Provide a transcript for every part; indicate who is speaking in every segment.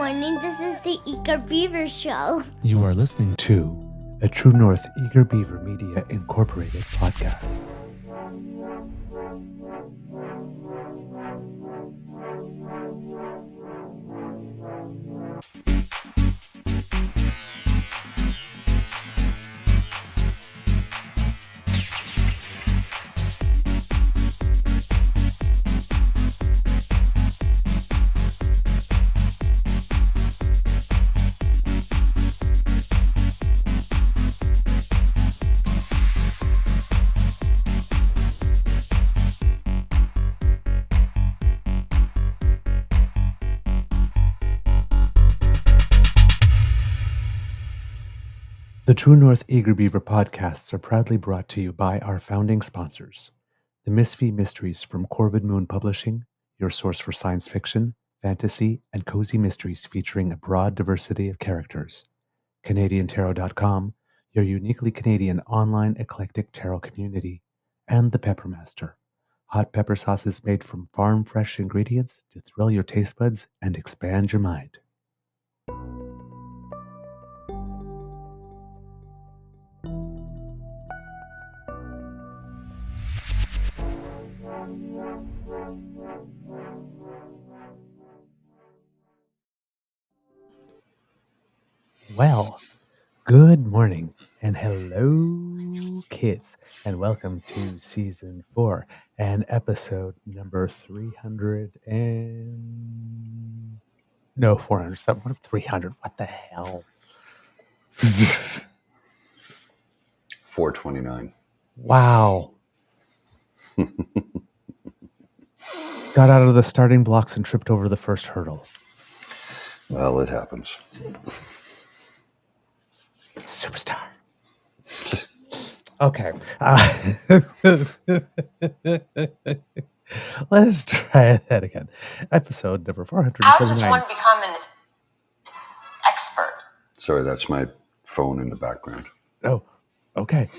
Speaker 1: morning. This is the Eager Beaver Show.
Speaker 2: You are listening to a True North Eager Beaver Media Incorporated podcast. The True North Eager Beaver podcasts are proudly brought to you by our founding sponsors, the Misfit Mysteries from Corvid Moon Publishing, your source for science fiction, fantasy, and cozy mysteries featuring a broad diversity of characters, CanadianTarot.com, your uniquely Canadian online eclectic tarot community, and the Pepper Master, hot pepper sauces made from farm-fresh ingredients to thrill your taste buds and expand your mind. Well, good morning and hello, kids, and welcome to season 4 and episode number 300 and... No, 400, something, 300, what the hell?
Speaker 3: 429.
Speaker 2: Wow. Got out of the starting blocks and tripped over the first hurdle.
Speaker 3: Well, it happens.
Speaker 2: Superstar. Okay. Let's try that again. Episode number 449.
Speaker 4: How does one become an expert?
Speaker 3: Sorry, that's my phone in the background.
Speaker 2: Oh, okay.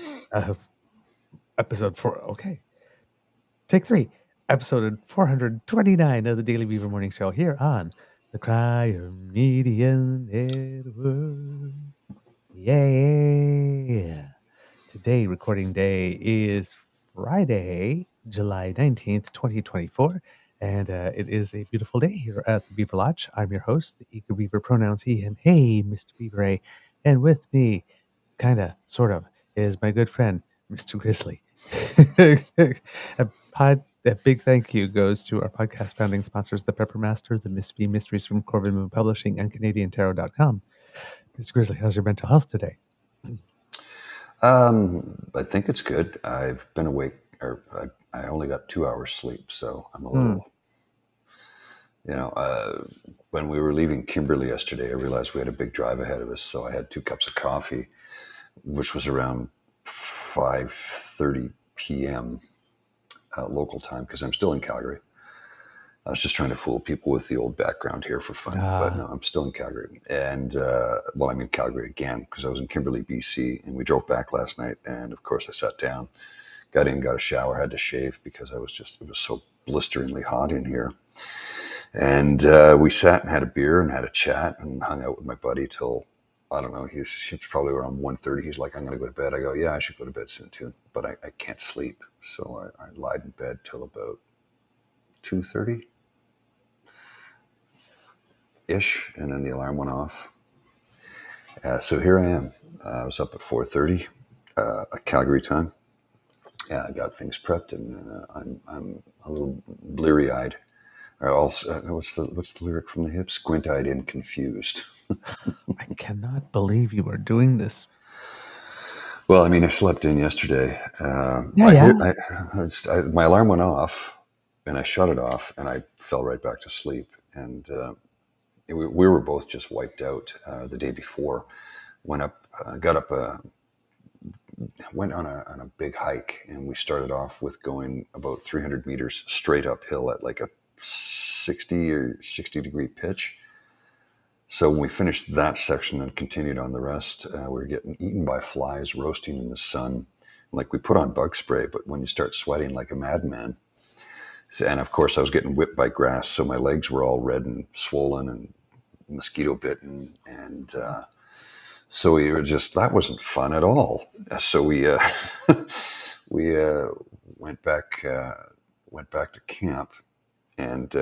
Speaker 2: Episode 4. Okay. Take 3. Episode 429 of the Daily Beaver Morning Show here on the Crier Media Network. Yeah. Today, recording day is Friday, July 19th, 2024, and it is a beautiful day here at the Beaver Lodge. I'm your host, the Eager Beaver, pronouns he, him. Hey, Mr. Beaver A. And with me, kind of, sort of, is my good friend, Mr. Grizzly. A big thank you goes to our podcast founding sponsors, the Pepper Master, the Misfit Mysteries from Corvid Moon Publishing, and CanadianTarot.com. Mr. Grizzly, how's your mental health today?
Speaker 3: I think it's good. I've been awake, or I only got 2 hours sleep, so I'm a little, when we were leaving Kimberley yesterday, I realized we had a big drive ahead of us, so I had 2 cups of coffee, which was around 5:30 p.m. Local time, because I'm still in Calgary. I was just trying to fool people with the old background here for fun, but no, I'm still in Calgary. And, I'm in Calgary again because I was in Kimberley, BC, and we drove back last night. And of course I sat down, got in, got a shower, had to shave because it was so blisteringly hot in here. And we sat and had a beer and had a chat and hung out with my buddy till, I don't know, he was probably around 1:30. He's like, I'm going to go to bed. I go, yeah, I should go to bed soon too, but I can't sleep. So I lied in bed till about 2:30. Ish, and then the alarm went off. So here I am. I was up at 4:30 Calgary time. Yeah, I got things prepped, and I'm a little bleary-eyed. Or also, what's the lyric from the Hip? Squint-eyed and confused.
Speaker 2: I cannot believe you are doing this.
Speaker 3: Well, I mean, I slept in yesterday. My alarm went off, and I shut it off, and I fell right back to sleep. And we were both just wiped out the day before. Went on a big hike, and we started off with going about 300 meters straight uphill at like a 60 or 60 degree pitch. So when we finished that section and continued on the rest, we were getting eaten by flies, roasting in the sun. Like, we put on bug spray, but when you start sweating like a madman, and of course I was getting whipped by grass, so my legs were all red and swollen, and mosquito bitten, and so we were just, that wasn't fun at all. So we we went back to camp and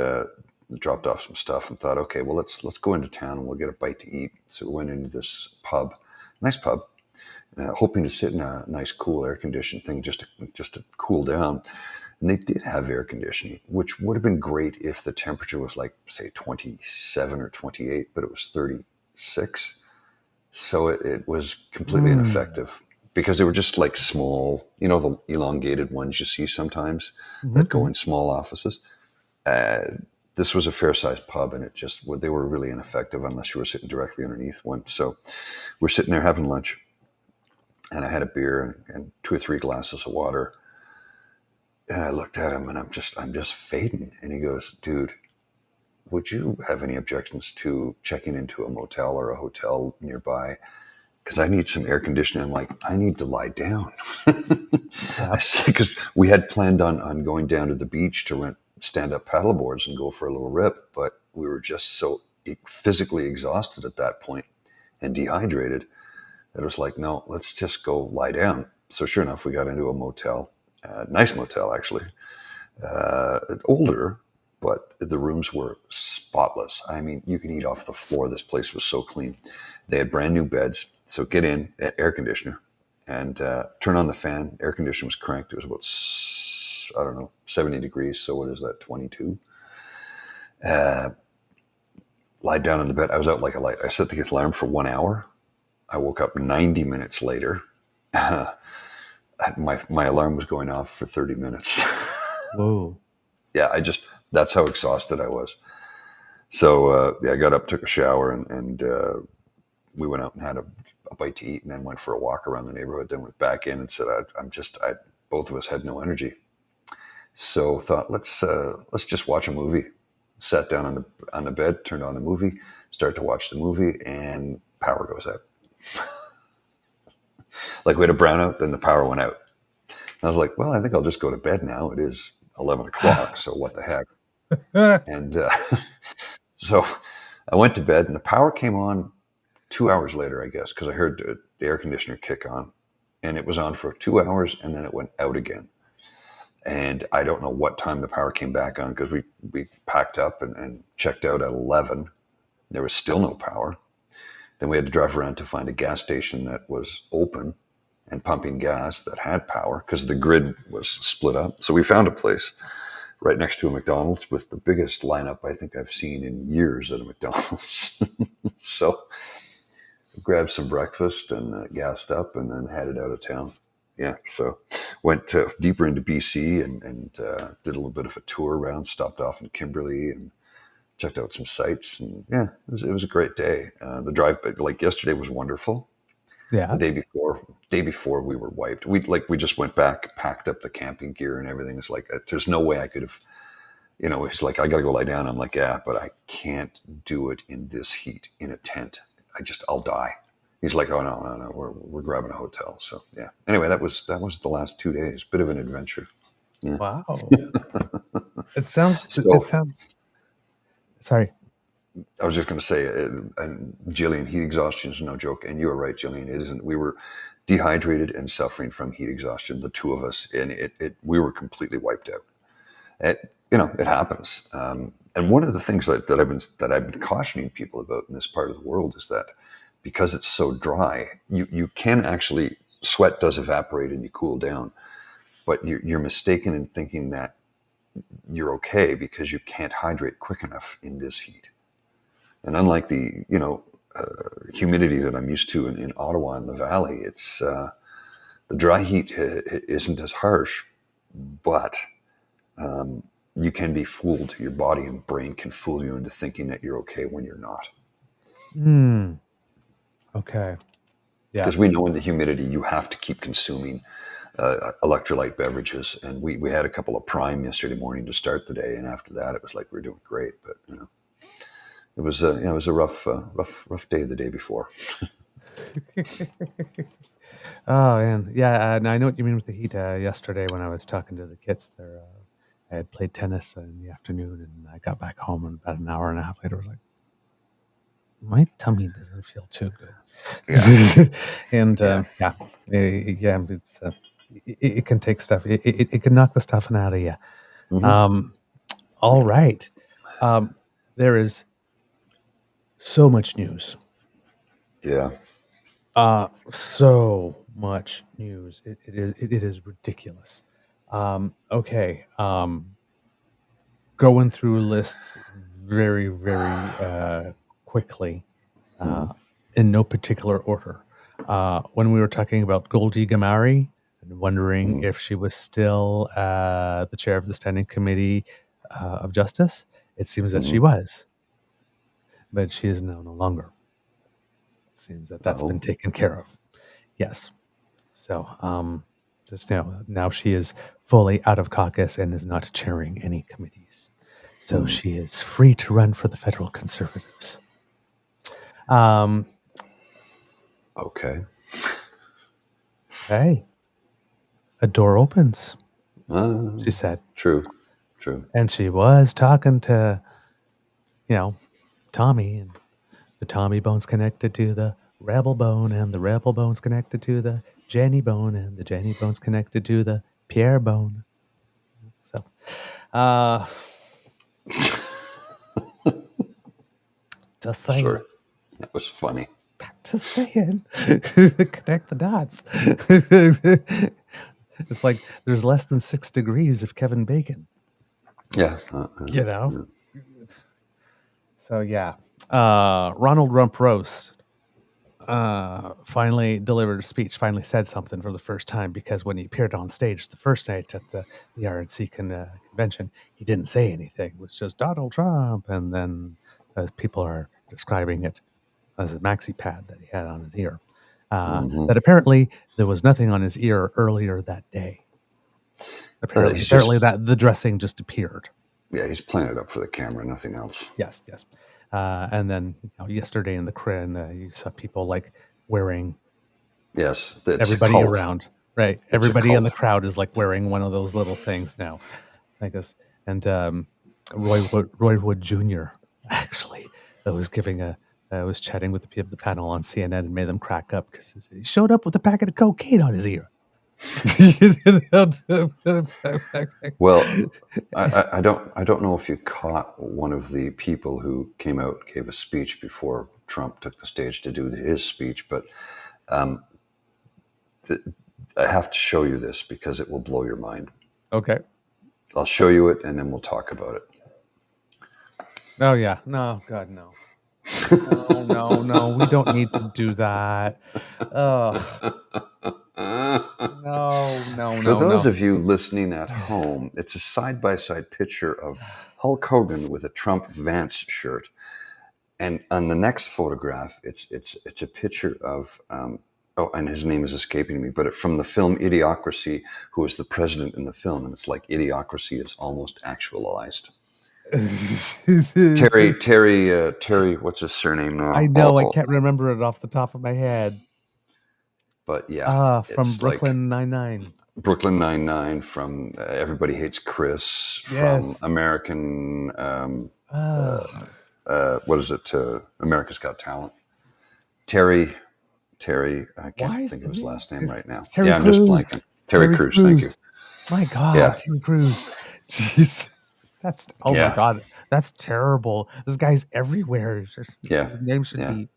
Speaker 3: dropped off some stuff and thought, okay, well let's go into town and we'll get a bite to eat. So we went into this pub, nice pub, hoping to sit in a nice cool air conditioned thing just to cool down. And they did have air conditioning, which would have been great if the temperature was like, say, 27 or 28, but it was 36. So it was completely ineffective because they were just like small, the elongated ones you see sometimes that go in small offices. This was a fair-sized pub, and they were really ineffective unless you were sitting directly underneath one. So we're sitting there having lunch, and I had a beer and 2 or 3 glasses of water. And I looked at him and I'm just fading. And he goes, dude, would you have any objections to checking into a motel or a hotel nearby? Because I need some air conditioning. I'm like, I need to lie down. Because we had planned on going down to the beach to rent stand-up paddle boards and go for a little rip. But we were just so physically exhausted at that point and dehydrated that it was like, no, let's just go lie down. So sure enough, we got into a motel. Nice motel, actually. Older, but the rooms were spotless. I mean, you could eat off the floor. This place was so clean. They had brand new beds. So get in, air conditioner, and turn on the fan. Air conditioner was cranked. It was about, 70 degrees. So what is that, 22? Lied down in the bed. I was out like a light. I set the alarm for 1 hour. I woke up 90 minutes later. My alarm was going off for 30 minutes.
Speaker 2: Whoa.
Speaker 3: Yeah, that's how exhausted I was. So I got up, took a shower, and we went out and had a bite to eat, and then went for a walk around the neighborhood. Then went back in and said, both of us had no energy. So thought, let's just watch a movie. Sat down on the bed, turned on the movie, start to watch the movie, and power goes out. Like we had a brownout, then the power went out. And I was like, well, I think I'll just go to bed now. It is 11 o'clock, so what the heck? And so I went to bed, and the power came on 2 hours later, I guess, because I heard the air conditioner kick on. And it was on for 2 hours, and then it went out again. And I don't know what time the power came back on, because we packed up and checked out at 11. There was still no power. Then we had to drive around to find a gas station that was open and pumping gas that had power, because the grid was split up. So we found a place right next to a McDonald's with the biggest lineup I think I've seen in years at a McDonald's. So grabbed some breakfast and gassed up, and then headed out of town. Yeah, so went deeper into BC and did a little bit of a tour around, stopped off in Kimberley and checked out some sites, and yeah, it was a great day. The drive, like yesterday, was wonderful.
Speaker 2: Yeah.
Speaker 3: The day before we were wiped. We just went back, packed up the camping gear and everything. It's like, there's no way I could have, it's like, I got to go lie down. I'm like, yeah, but I can't do it in this heat in a tent. I'll die. He's like, oh no, we're grabbing a hotel. So yeah. Anyway, that was the last 2 days. Bit of an adventure. Yeah.
Speaker 2: Wow. It sounds. Sorry.
Speaker 3: I was just going to say, and Jillian, heat exhaustion is no joke. And you were right, Jillian. It isn't. We were dehydrated and suffering from heat exhaustion, the two of us, and we were completely wiped out. It happens. And one of the things that I've been cautioning people about in this part of the world is that because it's so dry, you can actually, sweat does evaporate and you cool down, but you're mistaken in thinking that you're okay because you can't hydrate quick enough in this heat. And unlike the humidity that I'm used to in Ottawa and the Valley, it's the dry heat isn't as harsh, but you can be fooled. Your body and brain can fool you into thinking that you're okay when you're not.
Speaker 2: Okay. Yeah.
Speaker 3: Because we know in the humidity you have to keep consuming electrolyte beverages, and we had a couple of Prime yesterday morning to start the day, and after that it was like we were doing great. But it was a rough day the day before.
Speaker 2: Oh man, yeah. And I know what you mean with the heat. Yesterday when I was talking to the kids, there, I had played tennis in the afternoon, and I got back home, and about an hour and a half later, I was like, my tummy doesn't feel too good.
Speaker 3: Yeah.
Speaker 2: And
Speaker 3: Yeah.
Speaker 2: it's it can take stuff. It can knock the stuffing out of you.
Speaker 3: Mhm.
Speaker 2: All right. There is so much news.
Speaker 3: Yeah.
Speaker 2: So much news. It is ridiculous. Okay. Going through lists very, very quickly, in no particular order. When we were talking about Goldie Gamari and wondering if she was still the chair of the Standing Committee of Justice, it seems that she was, but she is now no longer. It seems that that's been
Speaker 3: Oh.
Speaker 2: taken care of. Yes. So, just now she is fully out of caucus and is not chairing any committees. So she is free to run for the federal Conservatives.
Speaker 3: Okay.
Speaker 2: Hey, a door opens, she said.
Speaker 3: True.
Speaker 2: And she was talking to, Tommy, and the Tommy bone's connected to the Rebel bone, and the Rebel bone's connected to the Jenny bone, and the Jenny bone's connected to the Pierre bone. So, just saying.
Speaker 3: Sorry. That was funny.
Speaker 2: Just saying. Connect the dots. It's like there's less than 6 degrees of Kevin Bacon.
Speaker 3: Yeah.
Speaker 2: So, yeah. Ronald Rump Roast finally delivered a speech, finally said something for the first time, because when he appeared on stage the first night at the RNC convention, he didn't say anything. It was just Donald Trump. And then, as people are describing it, as a maxi pad that he had on his ear, that apparently there was nothing on his ear earlier that day. Apparently that the dressing just appeared.
Speaker 3: Yeah, he's playing it up for the camera, nothing else.
Speaker 2: Yes. And then yesterday in the crowd, you saw people like wearing.
Speaker 3: Yes,
Speaker 2: everybody around, right? Everybody in the crowd is like wearing one of those little things now, I guess. And Roy Wood Jr. actually was chatting with the panel on CNN and made them crack up because he showed up with a packet of cocaine on his ear.
Speaker 3: Well, I don't know if you caught one of the people who came out, gave a speech before Trump took the stage to do his speech, but I have to show you this because it will blow your mind.
Speaker 2: Okay.
Speaker 3: I'll show you it and then we'll talk about it.
Speaker 2: Oh yeah. No, God, no. No, we don't need to do that. No.
Speaker 3: For those of you listening at home, it's a side-by-side picture of Hulk Hogan with a Trump Vance shirt, and on the next photograph, it's a picture of and his name is escaping me, but from the film Idiocracy, who is the president in the film, and it's like Idiocracy is almost actualized. Terry, what's his surname now?
Speaker 2: I know, I can't remember it off the top of my head.
Speaker 3: But yeah,
Speaker 2: from Brooklyn Nine-Nine.
Speaker 3: Brooklyn Nine-Nine, from Everybody Hates Chris,
Speaker 2: yes.
Speaker 3: From American, what is it? America's Got Talent. Terry, I can't think of his last name right now.
Speaker 2: Terry
Speaker 3: I'm
Speaker 2: Crews.
Speaker 3: just blanking. Terry Crews, thank you.
Speaker 2: My God, Terry Crews. Jeez. My God, that's terrible. This guy's everywhere. His name should be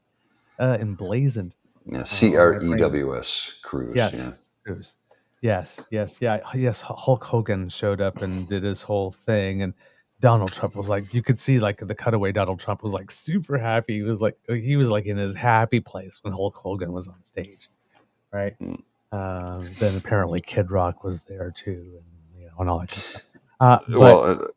Speaker 2: emblazoned.
Speaker 3: Yeah, Crews.
Speaker 2: Crews. Yes, Crews. Yes. Hulk Hogan showed up and did his whole thing, and Donald Trump was like, you could see like the cutaway. Donald Trump was like super happy. He was like in his happy place when Hulk Hogan was on stage, right? Then apparently Kid Rock was there too, and all that kind of stuff.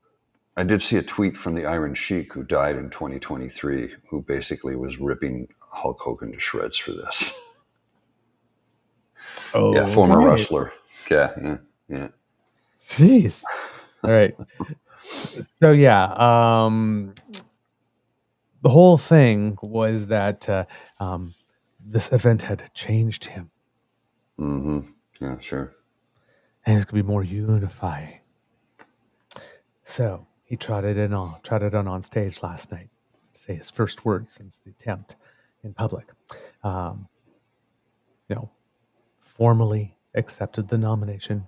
Speaker 3: I did see a tweet from the Iron Sheik, who died in 2023, who basically was ripping Hulk Hogan to shreds for this.
Speaker 2: Oh,
Speaker 3: yeah, former wrestler. Yeah.
Speaker 2: Jeez. All right. So yeah, the whole thing was that this event had changed him.
Speaker 3: Mm-hmm. Yeah, sure.
Speaker 2: And it's gonna be more unifying. So he trotted on stage last night. say his first words since the attempt in public. Formally accepted the nomination.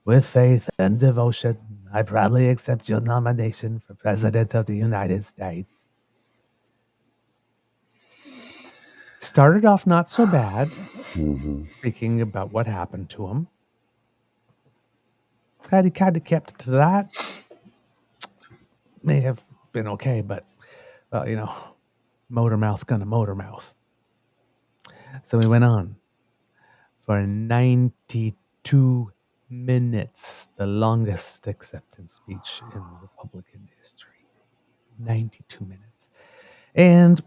Speaker 2: With faith and devotion, I proudly accept your nomination for President of the United States. Started off not so bad, speaking about what happened to him. Had he kind of kept to that, may have been okay, but, motor mouth gonna motor mouth. So we went on for 92 minutes, the longest acceptance speech in Republican history. 92 minutes. And,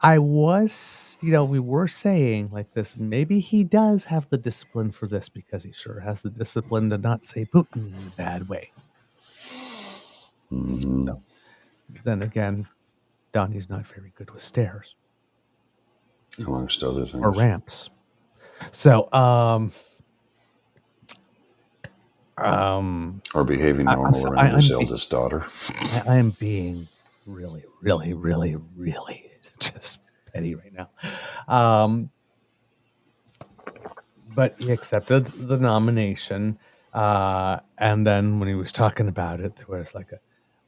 Speaker 2: I was, we were saying like this, maybe he does have the discipline for this because he sure has the discipline to not say Putin in a bad way. So, then again, Donnie's not very good with stairs.
Speaker 3: Amongst other things.
Speaker 2: Or ramps. So,
Speaker 3: or behaving normal around his eldest daughter.
Speaker 2: I am being really, really, really, really just petty right now. But he accepted the nomination. And then when he was talking about it, there was like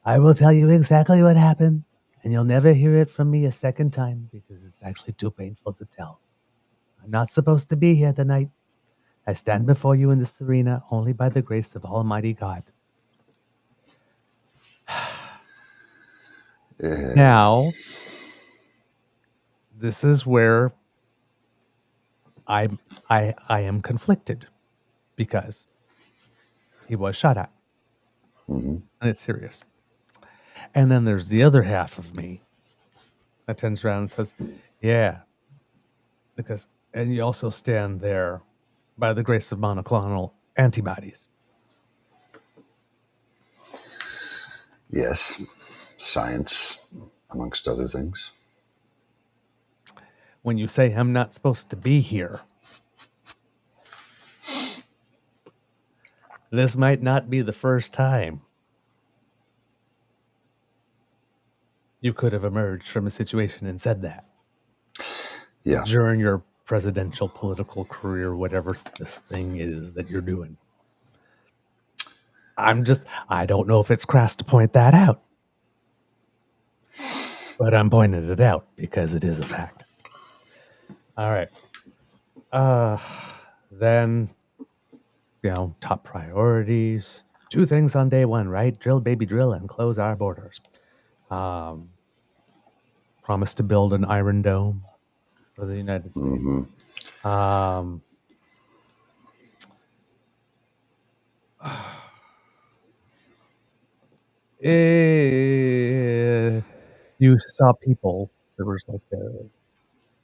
Speaker 2: I will tell you exactly what happened, and you'll never hear it from me a second time because it's actually too painful to tell. I'm not supposed to be here tonight. I stand before you in this arena only by the grace of Almighty God. Now, this is where I am conflicted because he was shot at. And it's serious. And then there's the other half of me that turns around and says, yeah, and you also stand there by the grace of monoclonal antibodies.
Speaker 3: Yes, science, amongst other things.
Speaker 2: When you say I'm not supposed to be here, this might not be the first time you could have emerged from a situation and said that.
Speaker 3: Yeah.
Speaker 2: During your presidential political career, whatever this thing is that you're doing. I don't know if it's crass to point that out. But I'm pointing it out because it is a fact. All right. Then, top priorities. 2 things on day 1, right? Drill, baby, drill, and close our borders. Promise to build an Iron Dome for the United States. You saw people. There was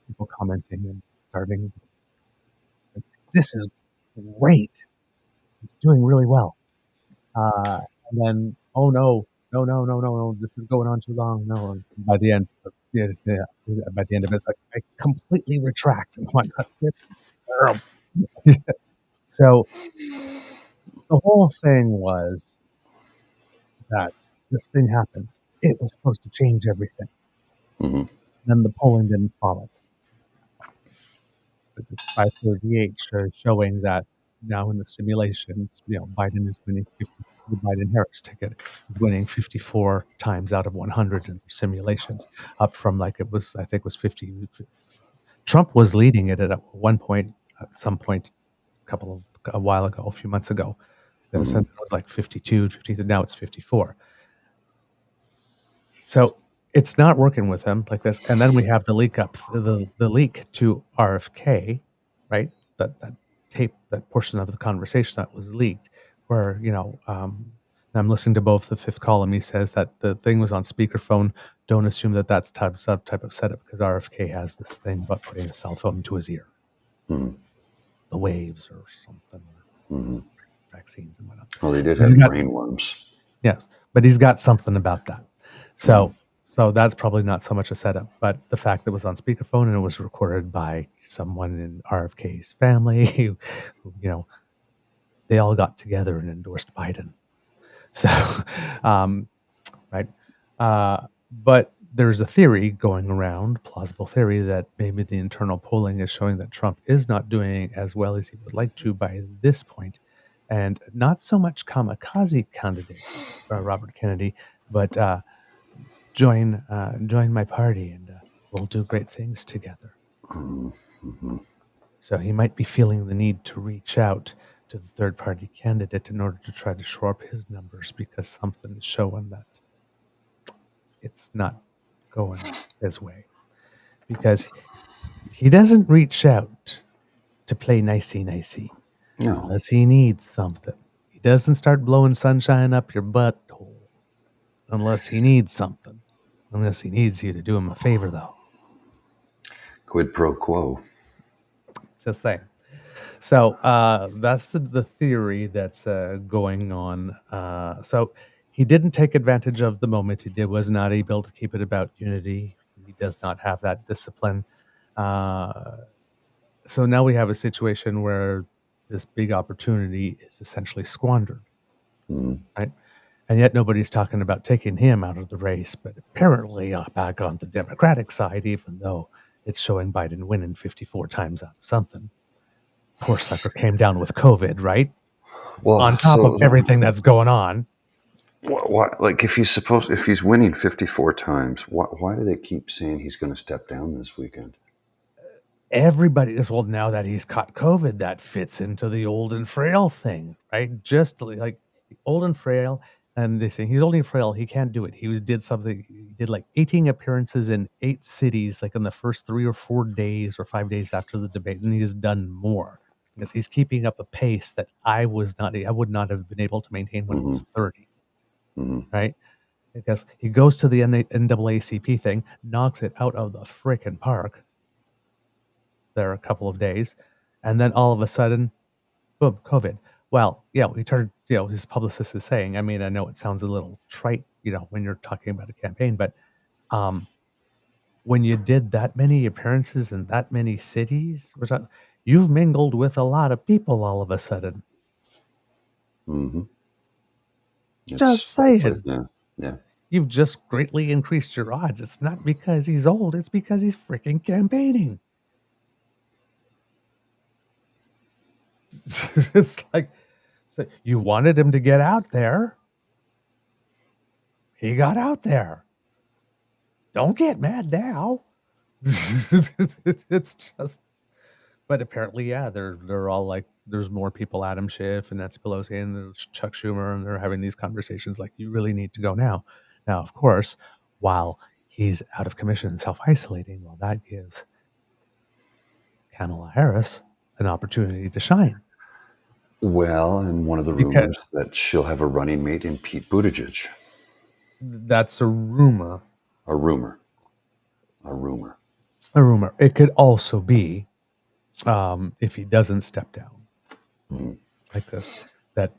Speaker 2: people commenting and starting. This is great. He's doing really well. And then, oh no, this is going on too long. No, and by the end, by the end of it, it's like I completely retract. Oh my God, terrible. So the whole thing was that this thing happened. It was supposed to change everything. Then the polling didn't follow. 538 showing that now in the simulations, Biden is winning the Biden-Harris ticket is winning 54 times out of 100 in the simulations, up from I think it was 50. Trump was leading it at one point, at some point, a while ago, a few months ago. It was like 52, 53. Now it's 54. So it's not working with him like this. And then we have the leak the leak to RFK, right? That tape, that portion of the conversation that was leaked, where I'm listening to both the fifth column. He says that the thing was on speakerphone. Don't assume that that's type of setup because RFK has this thing about putting a cell phone to his ear, the waves or something, vaccines and whatnot.
Speaker 3: Well, they did have brain worms.
Speaker 2: Yes, but he's got something about that. So that's probably not so much a setup, but the fact that it was on speakerphone and it was recorded by someone in RFK's family, who they all got together and endorsed Biden. So, right. But there's a theory going around, plausible theory, that maybe the internal polling is showing that Trump is not doing as well as he would like to by this point, and not so much kamikaze candidate Robert Kennedy, but join my party and we'll do great things together.
Speaker 3: Mm-hmm.
Speaker 2: So he might be feeling the need to reach out to the third party candidate in order to try to shore up his numbers, because something is showing that it's not going his way. Because he doesn't reach out to play nicey
Speaker 3: No.
Speaker 2: unless he needs something. He doesn't start blowing sunshine up your butthole unless he needs something. Unless he needs you to do him a favor, though.
Speaker 3: Quid pro quo.
Speaker 2: It's a thing. So that's the theory that's going on. So he didn't take advantage of the moment. He was not able to keep it about unity. He does not have that discipline. So now we have a situation where this big opportunity is essentially squandered, right? And yet nobody's talking about taking him out of the race, but apparently back on the Democratic side, even though it's showing Biden winning 54 times out of something. Poor sucker came down with COVID, right?
Speaker 3: Well,
Speaker 2: On top of everything that's going on.
Speaker 3: Why, like, if he's winning 54 times, why do they keep saying he's going to step down this weekend?
Speaker 2: Everybody is, well, now that he's caught COVID, that fits into the old and frail thing, right? Just like old and frail. And they say he's old and frail. He can't do it. He did something. He did like 18 appearances in 8 cities, like in the first 3 or 4 days or 5 days after the debate. And he's done more because he's keeping up a pace that I would not have been able to maintain when I was 30. Right? Because he goes to the NAACP thing, knocks it out of the frickin' park. There a couple of days, and then all of a sudden, boom, COVID. Well, yeah, we turned, his publicist is saying, I mean, I know it sounds a little trite, when you're talking about a campaign, but when you did that many appearances in that many cities, you've mingled with a lot of people all of a sudden. Just saying.
Speaker 3: Yeah.
Speaker 2: You've just greatly increased your odds. It's not because he's old, it's because he's freaking campaigning. It's like, so you wanted him to get out there. He got out there. Don't get mad now. It's just, but apparently, yeah, they're all like, there's more people, Adam Schiff and Nancy Pelosi and there's Chuck Schumer, and they're having these conversations like, you really need to go now. Now, of course, while he's out of commission and self-isolating, well, that gives Kamala Harris an opportunity to shine.
Speaker 3: Well, and one of the rumors that she'll have a running mate in Pete Buttigieg.
Speaker 2: That's a rumor.
Speaker 3: A rumor.
Speaker 2: It could also be, if he doesn't step down like this, that,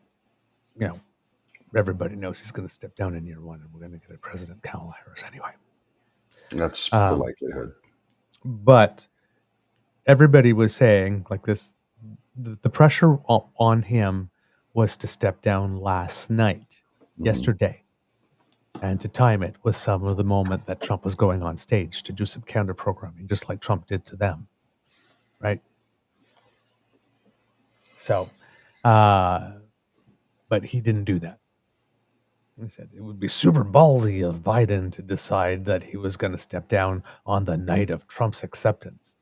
Speaker 2: everybody knows he's going to step down in year 1 and we're going to get a President Kamala Harris anyway.
Speaker 3: That's the likelihood. But
Speaker 2: everybody was saying like this, the pressure on him was to step down last night, yesterday, and to time it with some of the moment that Trump was going on stage to do some counter programming, just like Trump did to them, right? So, but he didn't do that. He said it would be super ballsy of Biden to decide that he was going to step down on the night of Trump's acceptance.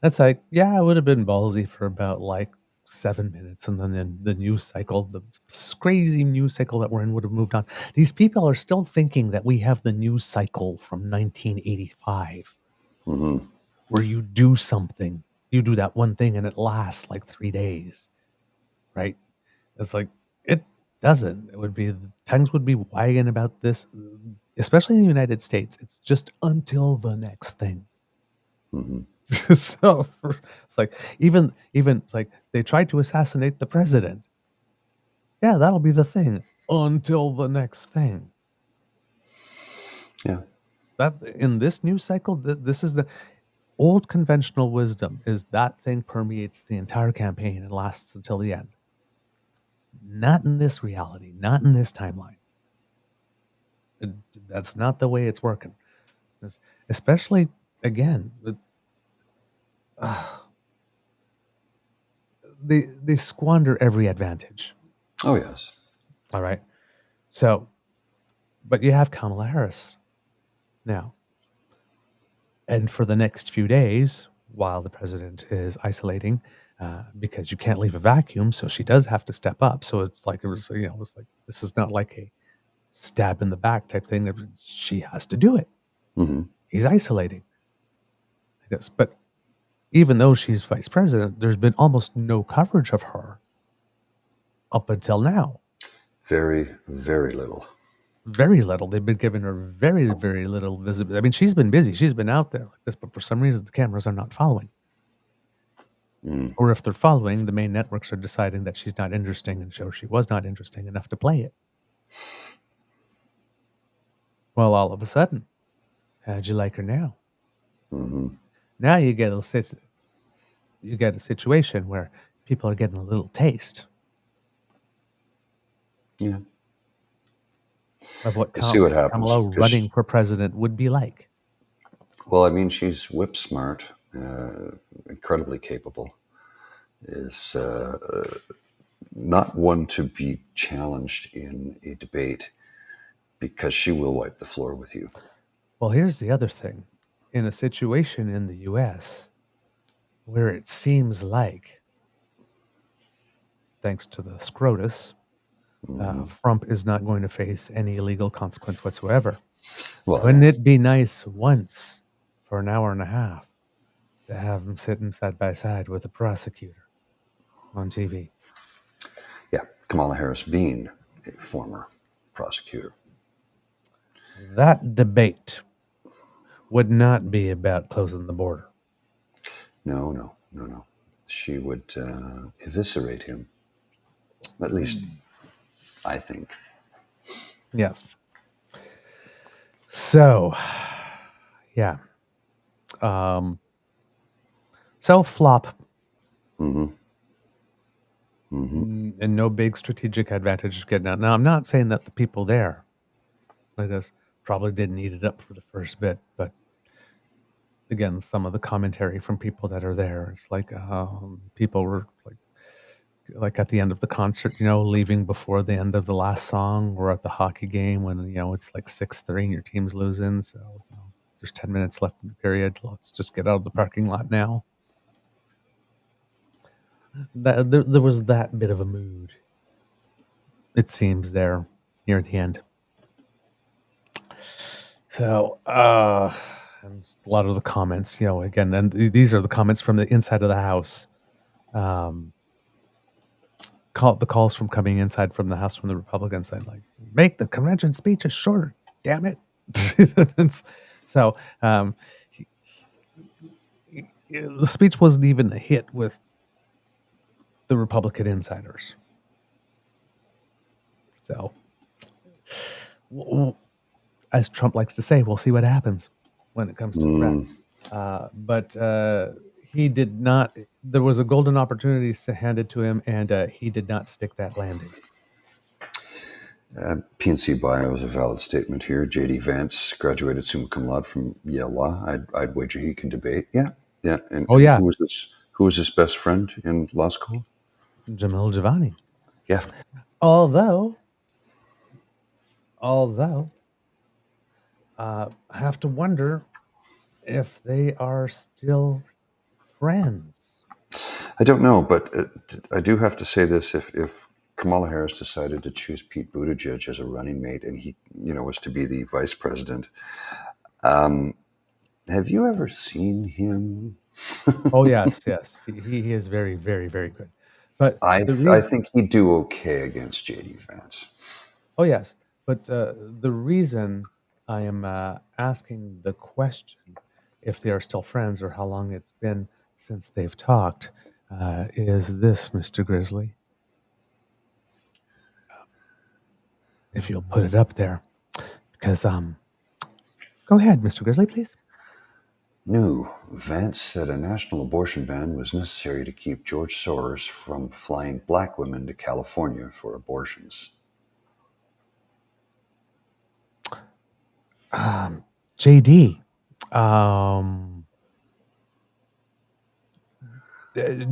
Speaker 2: That's like, yeah, it would have been ballsy for about like 7 minutes, and then the news cycle, the crazy news cycle that we're in, would have moved on. These people are still thinking that we have the news cycle from 1985, where you do something, you do that one thing, and it lasts like 3 days, right? It's like, it doesn't. It would be, tongues would be wagging about this, especially in the United States. It's just until the next thing. So it's like, even like they tried to assassinate the president. Yeah, that'll be the thing until the next thing.
Speaker 3: Yeah.
Speaker 2: That in this news cycle, this is the old conventional wisdom, is that thing permeates the entire campaign and lasts until the end. Not in this reality, not in this timeline. That's not the way it's working. Especially, again, they squander every advantage.
Speaker 3: Oh, yes.
Speaker 2: All right. So, but you have Kamala Harris now. And for the next few days, while the president is isolating, because you can't leave a vacuum, so she does have to step up. So it's like, this is not like a stab in the back type thing. She has to do it.
Speaker 3: Mm-hmm.
Speaker 2: He's isolating. I guess. But even though she's vice president, there's been almost no coverage of her up until now.
Speaker 3: Very, very little.
Speaker 2: Very little. They've been giving her very, very little visibility. I mean, she's been busy. She's been out there like this, but for some reason, the cameras are not following.
Speaker 3: Mm.
Speaker 2: Or if they're following, the main networks are deciding that she's not interesting and so she was not interesting enough to play it. Well, all of a sudden, how'd you like her now?
Speaker 3: Mm-hmm.
Speaker 2: Now you get a situation where people are getting a little taste.
Speaker 3: Yeah.
Speaker 2: Of what
Speaker 3: We'll see what happens.
Speaker 2: Kamala running for president would be like.
Speaker 3: Well, I mean, she's whip smart, incredibly capable, is not one to be challenged in a debate because she will wipe the floor with you.
Speaker 2: Well, here's the other thing. In a situation in the U.S. where it seems like, thanks to the SCROTUS, Trump is not going to face any legal consequence whatsoever.
Speaker 3: Well,
Speaker 2: Wouldn't it be nice once for an hour and a half to have him sitting side by side with a prosecutor on TV?
Speaker 3: yeah, Kamala Harris being a former prosecutor.
Speaker 2: That debate would not be about closing the border.
Speaker 3: No. She would eviscerate him. At least, I think.
Speaker 2: Yes. So, yeah. So flop.
Speaker 3: Mm-hmm.
Speaker 2: And no big strategic advantage getting out. Now, I'm not saying that the people there, I guess, probably didn't eat it up for the first bit, but again, some of the commentary from people that are there, it's like people were like at the end of the concert, leaving before the end of the last song, or at the hockey game when it's like 6-3 and your team's losing, so there's 10 minutes left in the period. Let's just get out of the parking lot now. That there was that bit of a mood, it seems, there near the end. So, and a lot of the comments, again, and these are the comments from the inside of the house. The calls from coming inside from the house from the Republican side, like, make the convention speeches shorter, damn it. So, the speech wasn't even a hit with the Republican insiders. So, as Trump likes to say, we'll see what happens when it comes to that. But he did not. There was a golden opportunity handed to him, and he did not stick that landing.
Speaker 3: PNC bio is a valid statement here. J.D. Vance graduated summa cum laude from Yale Law. I'd wager he can debate. Yeah. And who was his best friend in law school?
Speaker 2: Jamil Javani.
Speaker 3: Yeah.
Speaker 2: Although, I have to wonder if they are still friends.
Speaker 3: I don't know, but I do have to say this: if Kamala Harris decided to choose Pete Buttigieg as a running mate, and he, was to be the vice president, have you ever seen him?
Speaker 2: Oh yes. He is very, very, very good. But
Speaker 3: I think he'd do okay against J.D. Vance.
Speaker 2: Oh yes, but the reason I am asking the question if they are still friends or how long it's been since they've talked is this, Mr. Grizzly. If you'll put it up there, because go ahead, Mr. Grizzly, please.
Speaker 3: No, Vance said a national abortion ban was necessary to keep George Soros from flying black women to California for abortions.
Speaker 2: JD,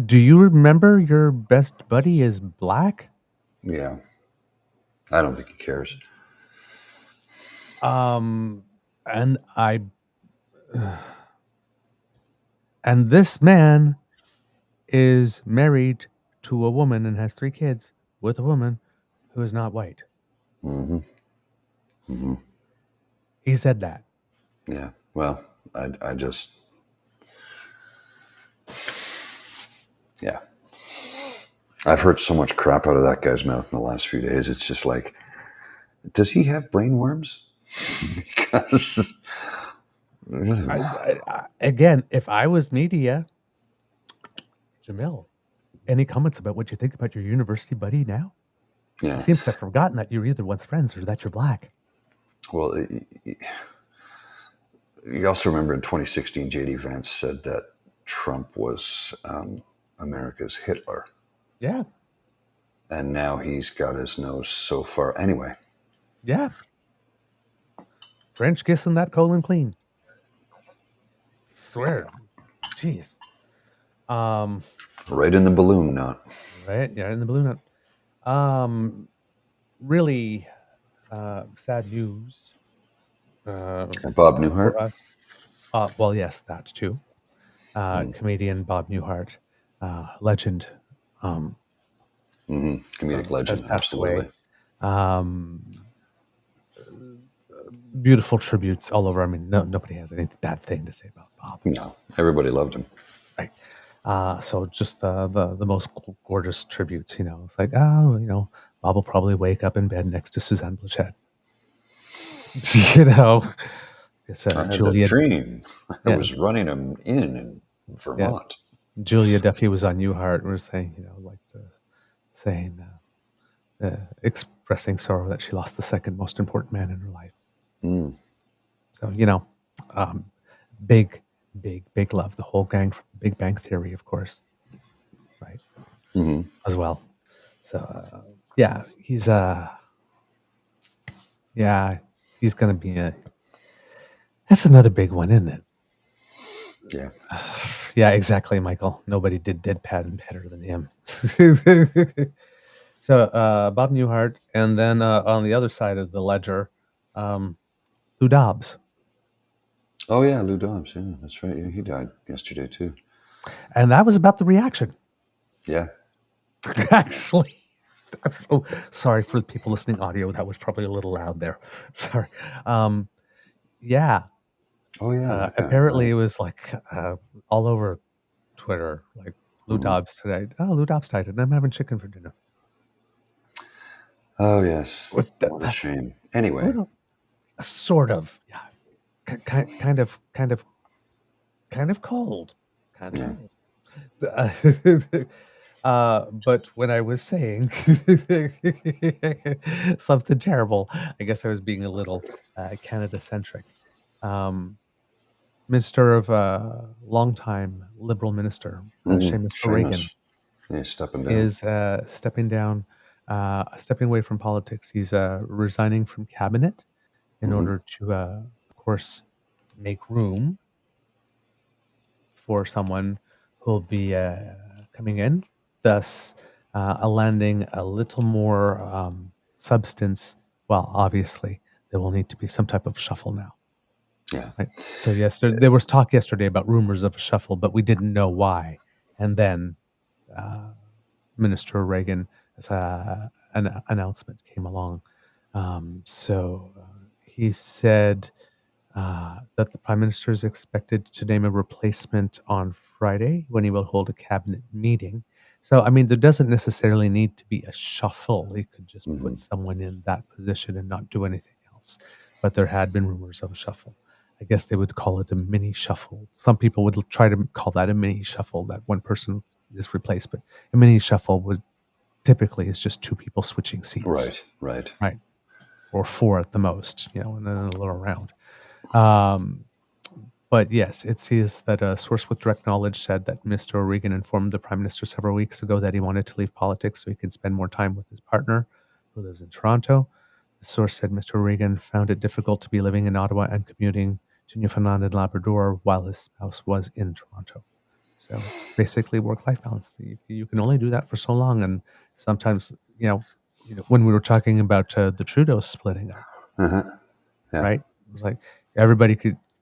Speaker 2: do you remember your best buddy is black?
Speaker 3: Yeah. I don't think he cares.
Speaker 2: And and this man is married to a woman and has 3 kids with a woman who is not white.
Speaker 3: Mm-hmm. Mm-hmm.
Speaker 2: He said that.
Speaker 3: Yeah. Well, I just... Yeah. I've heard so much crap out of that guy's mouth in the last few days. It's just like, does he have brain worms? Because...
Speaker 2: Again, if I was media, Jamil, any comments about what you think about your university buddy now?
Speaker 3: Yeah.
Speaker 2: He seems to have forgotten that you're either once friends or that you're black.
Speaker 3: Well, you also remember in 2016, J.D. Vance said that Trump was America's Hitler.
Speaker 2: Yeah.
Speaker 3: And now he's got his nose so far. Anyway.
Speaker 2: Yeah. French kissing that colon clean. Swear. Jeez.
Speaker 3: Right in the balloon knot.
Speaker 2: Right, yeah, in the balloon knot. Really sad news.
Speaker 3: Bob Newhart?
Speaker 2: For us. Well, yes, that too. Comedian Bob Newhart, legend.
Speaker 3: Comedic legend, absolutely.
Speaker 2: Beautiful tributes all over. I mean, nobody has any bad thing to say about Bob.
Speaker 3: No, everybody loved him.
Speaker 2: Right. So just the most gorgeous tributes, It's like, Bob will probably wake up in bed next to Suzanne Plachette. It's,
Speaker 3: I had
Speaker 2: Julia,
Speaker 3: a dream. I was running him in Vermont.
Speaker 2: Yeah. Julia Duffy was on Newhart and was saying, expressing sorrow that she lost the second most important man in her life. So, big love. The whole gang from Big Bang Theory, of course. Right. As well. So, he's going to be that's another big one, isn't it?
Speaker 3: Yeah.
Speaker 2: Yeah, exactly, Michael. Nobody did Deadpan better than him. So, Bob Newhart, and then on the other side of the ledger, Lou Dobbs.
Speaker 3: Oh, yeah, Lou Dobbs. Yeah, that's right. Yeah, he died yesterday, too.
Speaker 2: And that was about the reaction.
Speaker 3: Yeah.
Speaker 2: Actually, I'm so sorry for the people listening audio. That was probably a little loud there. Sorry. Yeah.
Speaker 3: Oh, yeah.
Speaker 2: Apparently, it was like all over Twitter, like Lou Dobbs today. Oh, Lou Dobbs died, and I'm having chicken for dinner.
Speaker 3: Oh, yes. What a shame. Anyway.
Speaker 2: Sort of. Yeah. Kind of cold. But when I was saying something terrible, I guess I was being a little Canada-centric. Minister of longtime Liberal minister, Seamus Reagan, is stepping away from politics. He's resigning from cabinet in order to, of course, make room for someone who'll be coming in, thus landing a little more substance. Well, obviously, there will need to be some type of shuffle now.
Speaker 3: Yeah.
Speaker 2: Right. So yes, there was talk yesterday about rumors of a shuffle, but we didn't know why. And then Minister Reagan's an announcement came along. So he said that the Prime Minister is expected to name a replacement on Friday when he will hold a cabinet meeting. So, I mean, there doesn't necessarily need to be a shuffle. He could just put someone in that position and not do anything else. But there had been rumors of a shuffle. I guess they would call it a mini shuffle. Some people would try to call that a mini shuffle, that one person is replaced. But a mini shuffle would typically is just 2 people switching seats.
Speaker 3: Right.
Speaker 2: Or 4 at the most, and then a little round. But yes, it sees that a source with direct knowledge said that Mr. Reagan informed the Prime Minister several weeks ago that he wanted to leave politics so he could spend more time with his partner, who lives in Toronto. The source said Mr. O'Regan found it difficult to be living in Ottawa and commuting to Newfoundland and Labrador while his spouse was in Toronto. So basically, work-life balance. You can only do that for so long, and sometimes, when we were talking about the Trudeau splitting up,
Speaker 3: Uh-huh. Yeah.
Speaker 2: right? It was like everybody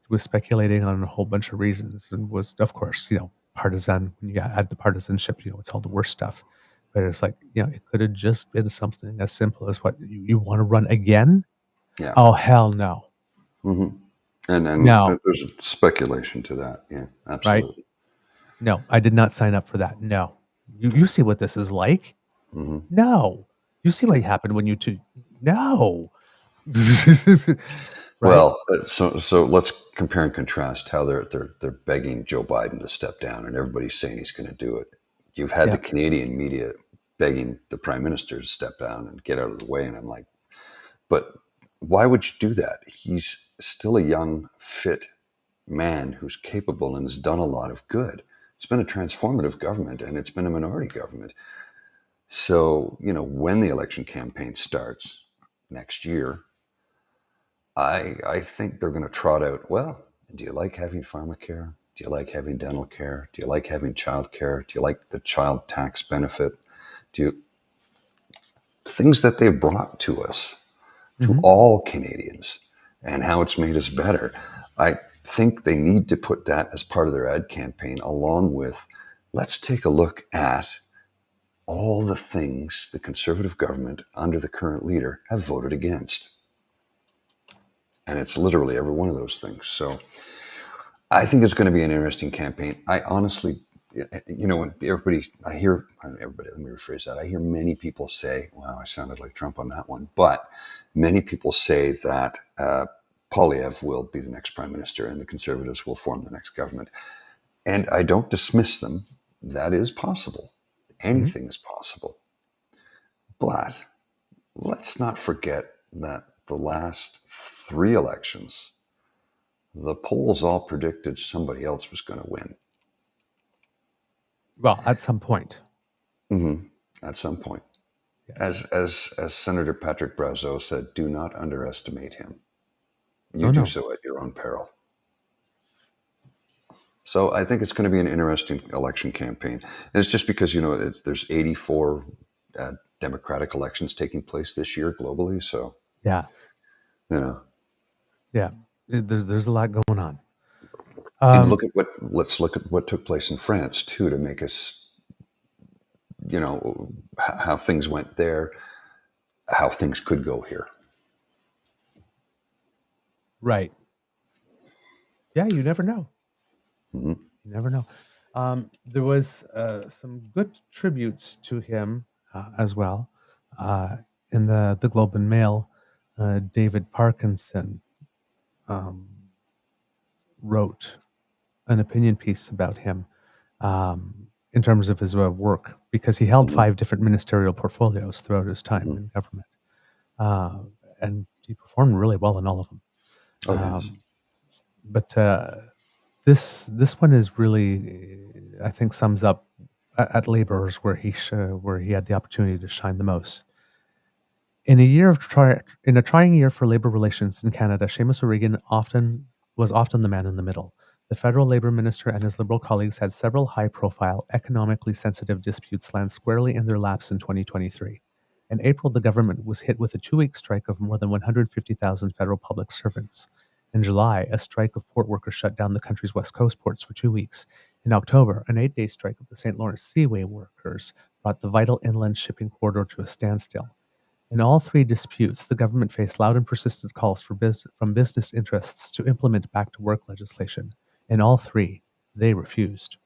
Speaker 2: was speculating on a whole bunch of reasons, and was, of course, partisan. When you add the partisanship, it's all the worst stuff. But it's like, it could have just been something as simple as, what, you want to run again?
Speaker 3: Yeah.
Speaker 2: Oh, hell no.
Speaker 3: Mm-hmm. And
Speaker 2: No.
Speaker 3: there's speculation to that. Yeah, absolutely.
Speaker 2: Right? No, I did not sign up for that. No. You see what this is like?
Speaker 3: Mm-hmm.
Speaker 2: No. You see what happened when you two? No. Right?
Speaker 3: Well, so let's compare and contrast how they're begging Joe Biden to step down, and everybody's saying he's going to do it. You've had the Canadian media begging the Prime Minister to step down and get out of the way, and I'm like, but why would you do that? He's still a young, fit man who's capable and has done a lot of good. It's been a transformative government, and it's been a minority government. So, when the election campaign starts next year, I think they're going to trot out, well, do you like having pharmacare? Do you like having dental care? Do you like having child care? Do you like the child tax benefit? Things that they've brought to us, to all Canadians, and how it's made us better. I think they need to put that as part of their ad campaign, along with, let's take a look at all the things the Conservative government under the current leader have voted against. And it's literally every one of those things. So I think it's going to be an interesting campaign. I honestly, when let me rephrase that. I hear many people say, wow, I sounded like Trump on that one. But many people say that Poilievre will be the next prime minister and the Conservatives will form the next government. And I don't dismiss them. That is possible. Anything is possible. But let's not forget that the last 3 elections, the polls all predicted somebody else was going to win.
Speaker 2: Well, at some point.
Speaker 3: Mm-hmm. At some point.
Speaker 2: Yes.
Speaker 3: As Senator Patrick Brazeau said, do not underestimate him. You do so at your own peril. So I think it's going to be an interesting election campaign. And it's just because, there's 84 Democratic elections taking place this year globally. So,
Speaker 2: yeah. Yeah, there's a lot going on.
Speaker 3: And let's look at what took place in France too, to make us, how things went there, how things could go here.
Speaker 2: Right. Yeah, you never know.
Speaker 3: Mm-hmm.
Speaker 2: You never know. There was some good tributes to him as well. In the Globe and Mail, David Parkinson wrote an opinion piece about him in terms of his work, because he held 5 different ministerial portfolios throughout his time in government. And he performed really well in all of them.
Speaker 3: Yes.
Speaker 2: But this one is really, I think, sums up at Labourers where he had the opportunity to shine the most. In a trying year for Labour relations in Canada, Seamus O'Regan was often the man in the middle. The federal Labour minister and his Liberal colleagues had several high-profile, economically sensitive disputes land squarely in their laps in 2023. In April, the government was hit with a 2-week strike of more than 150,000 federal public servants. In July, a strike of port workers shut down the country's west coast ports for 2 weeks. In October, an 8-day strike of the St. Lawrence Seaway workers brought the vital inland shipping corridor to a standstill. In all 3 disputes, the government faced loud and persistent calls from business interests to implement back-to-work legislation. In all 3, they refused.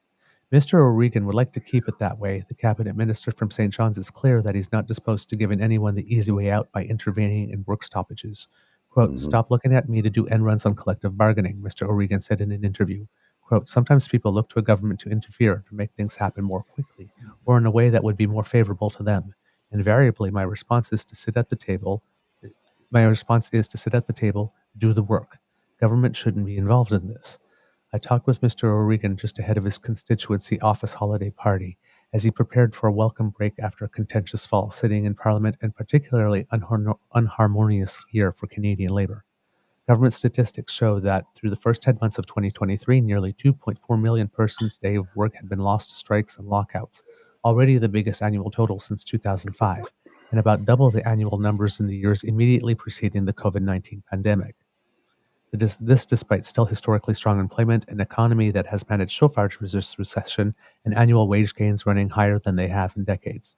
Speaker 2: Mr. O'Regan would like to keep it that way. The cabinet minister from St. John's is clear that he's not disposed to giving anyone the easy way out by intervening in work stoppages. Quote, stop looking at me to do end runs on collective bargaining, Mr. O'Regan said in an interview. Quote, sometimes people look to a government to interfere, to make things happen more quickly, or in a way that would be more favorable to them. Invariably, my response is to sit at the table, do the work. Government shouldn't be involved in this. I talked with Mr. O'Regan just ahead of his constituency office holiday party as he prepared for a welcome break after a contentious fall sitting in Parliament and particularly unharmonious year for Canadian Labour. Government statistics show that through the first 10 months of 2023, nearly 2.4 million persons' day of work had been lost to strikes and lockouts, already the biggest annual total since 2005, and about double the annual numbers in the years immediately preceding the COVID-19 pandemic. This despite still historically strong employment, an economy that has managed so far to resist recession, and annual wage gains running higher than they have in decades.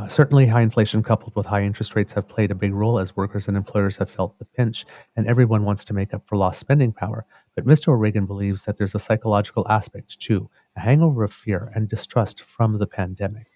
Speaker 2: Certainly, high inflation coupled with high interest rates have played a big role as workers and employers have felt the pinch, and everyone wants to make up for lost spending power. But Mr. O'Regan believes that there's a psychological aspect too, a hangover of fear and distrust from the pandemic.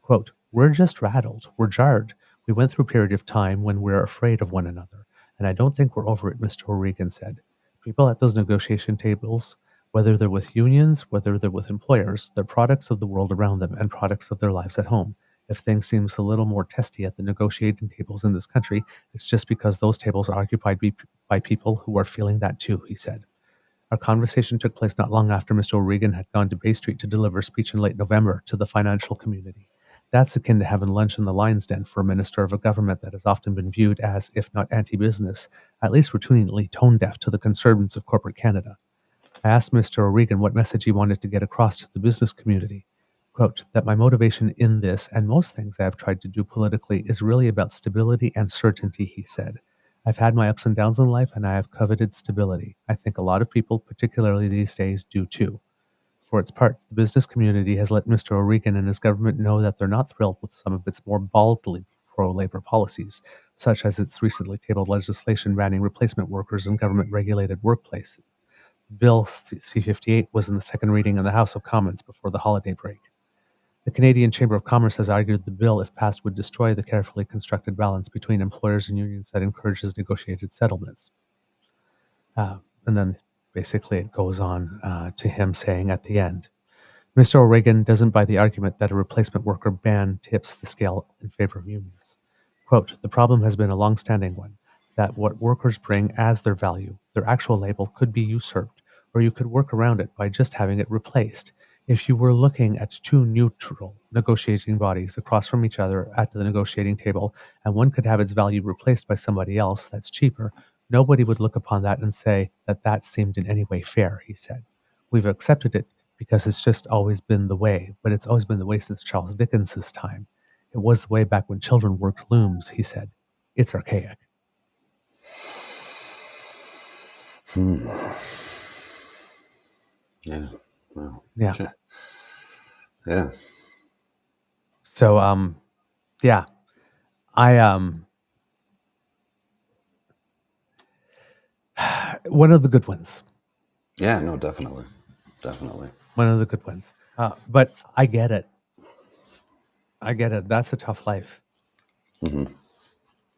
Speaker 2: Quote, "We're just rattled. We're jarred. We went through a period of time when we're afraid of one another, and I don't think we're over it," Mr. O'Regan said. People at those negotiation tables, whether they're with unions, whether they're with employers, they're products of the world around them and products of their lives at home. If things seems a little more testy at the negotiating tables in this country, it's just because those tables are occupied by people who are feeling that too, he said. Our conversation took place not long after Mr. O'Regan had gone to Bay Street to deliver a speech in late November to the financial community. That's akin to having lunch in the lion's den for a minister of a government that has often been viewed as, if not anti-business, at least routinely tone-deaf to the concerns of corporate Canada. I asked Mr. O'Regan what message he wanted to get across to the business community. Quote, "That my motivation in this and most things I have tried to do politically is really about stability and certainty," he said. "I've had my ups and downs in life and I have coveted stability. I think a lot of people, particularly these days, do too." For its part, the business community has let Mr. O'Regan and his government know that they're not thrilled with some of its more baldly pro-labor policies, such as its recently tabled legislation banning replacement workers in government-regulated workplaces. Bill C-58 was in the second reading in the House of Commons before the holiday break. The Canadian Chamber of Commerce has argued the bill, if passed, would destroy the carefully constructed balance between employers and unions that encourages negotiated settlements. And then basically it goes on to him saying at the end, Mr. O'Regan doesn't buy the argument that a replacement worker ban tips the scale in favor of unions. Quote, "The problem has been a long-standing one, that what workers bring as their value, their actual label, could be usurped, or you could work around it by just having it replaced. If you were looking at two neutral negotiating bodies across from each other at the negotiating table, and one could have its value replaced by somebody else that's cheaper, nobody would look upon that and say that that seemed in any way fair," he said. "We've accepted it because it's just always been the way, but it's always been the way since Charles Dickens's time. It was the way back when children worked looms," he said. "It's archaic."
Speaker 3: Yeah. Wow.
Speaker 2: Yeah.
Speaker 3: Yeah.
Speaker 2: So, yeah, one of the good ones.
Speaker 3: Yeah, no, definitely.
Speaker 2: One of the good ones. But I get it. That's a tough life.
Speaker 3: Mm-hmm.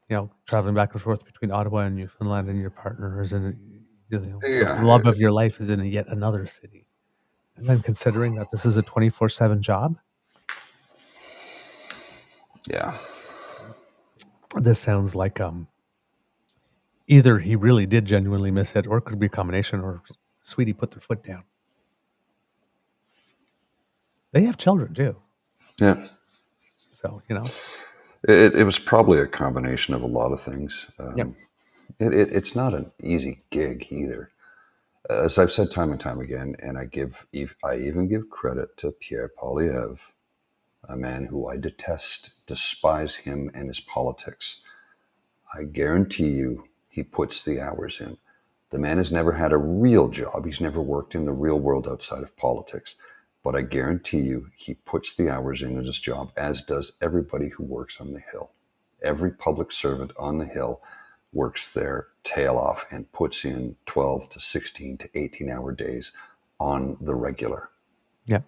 Speaker 2: You know, traveling back and forth between Ottawa and Newfoundland and your partner is in the
Speaker 3: Yeah.
Speaker 2: love of your life is in yet another city. And then considering that this is a 24/7 job.
Speaker 3: Yeah.
Speaker 2: This sounds like either he really did genuinely miss it, or it could be a combination, or Sweetie put their foot down. They have children too.
Speaker 3: Yeah.
Speaker 2: So, you know.
Speaker 3: It was probably a combination of a lot of things.
Speaker 2: Yep.
Speaker 3: It's not an easy gig either. As I've said time and time again, and I even give credit to Pierre Poilievre, a man who I detest, despise him and his politics. I guarantee you he puts the hours in. The man has never had a real job. He's never worked in the real world outside of politics. But I guarantee you he puts the hours in his job, as does everybody who works on the Hill. Every public servant on the Hill works their tail off and puts in 12 to 16 to 18-hour days on the regular.
Speaker 2: Yeah.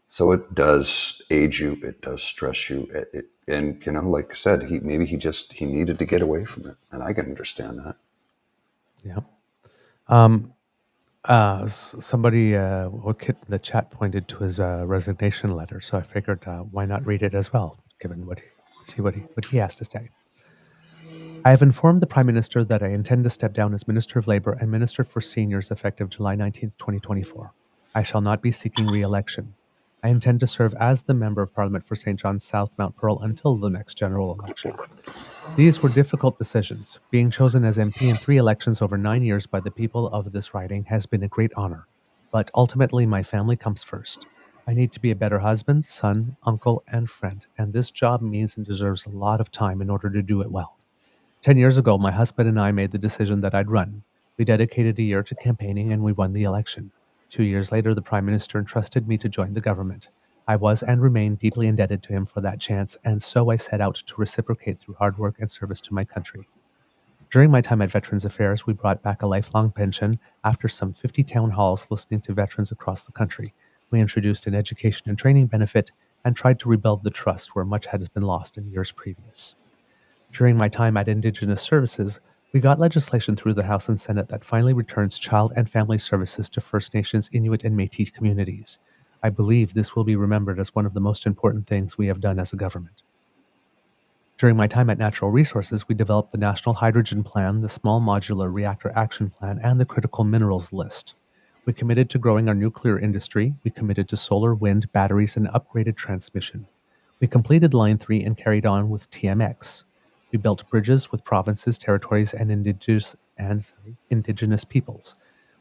Speaker 3: So it does age you, it does stress you, and you know, like I said, he needed to get away from it, and I can understand that.
Speaker 2: Yeah. Somebody in the chat pointed to his resignation letter, so I figured why not read it as well, given what he has to say. I have informed the Prime Minister that I intend to step down as Minister of Labour and Minister for Seniors effective July 19th, 2024. I shall not be seeking re-election. I intend to serve as the Member of Parliament for St. John's South Mount Pearl until the next general election. These were difficult decisions. Being chosen as MP in 3 elections over 9 years by the people of this riding has been a great honor. But ultimately, my family comes first. I need to be a better husband, son, uncle, and friend, and this job means and deserves a lot of time in order to do it well. 10 years ago, my husband and I made the decision that I'd run. We dedicated a year to campaigning and we won the election. 2 years later, the Prime Minister entrusted me to join the government. I was and remain deeply indebted to him for that chance, and so I set out to reciprocate through hard work and service to my country. During my time at Veterans Affairs, we brought back a lifelong pension after some 50 town halls listening to veterans across the country. We introduced an education and training benefit and tried to rebuild the trust where much had been lost in years previous. During my time at Indigenous Services, we got legislation through the House and Senate that finally returns child and family services to First Nations, Inuit, and Métis communities. I believe this will be remembered as one of the most important things we have done as a government. During my time at Natural Resources, we developed the National Hydrogen Plan, the Small Modular Reactor Action Plan, and the Critical Minerals List. We committed to growing our nuclear industry. We committed to solar, wind, batteries, and upgraded transmission. We completed Line 3 and carried on with TMX. We built bridges with provinces, territories, and indigenous peoples.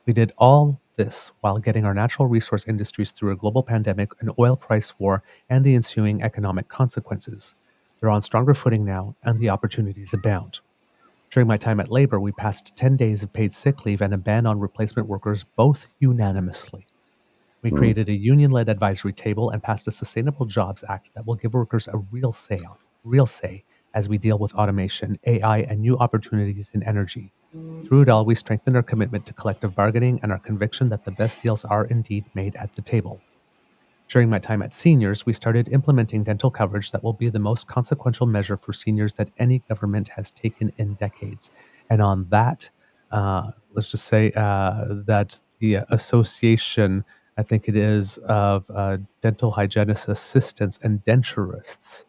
Speaker 2: We did all this while getting our natural resource industries through a global pandemic, an oil price war, and the ensuing economic consequences. They're on stronger footing now, and the opportunities abound. During my time at Labour, we passed 10 days of paid sick leave and a ban on replacement workers, both unanimously. We created a union-led advisory table and passed a Sustainable Jobs Act that will give workers a real say as we deal with automation, AI, and new opportunities in energy. Through it all, we strengthened our commitment to collective bargaining and our conviction that the best deals are indeed made at the table. During my time at Seniors, we started implementing dental coverage that will be the most consequential measure for seniors that any government has taken in decades. And on that, let's just say that the association, I think it is, of dental hygienist assistants and denturists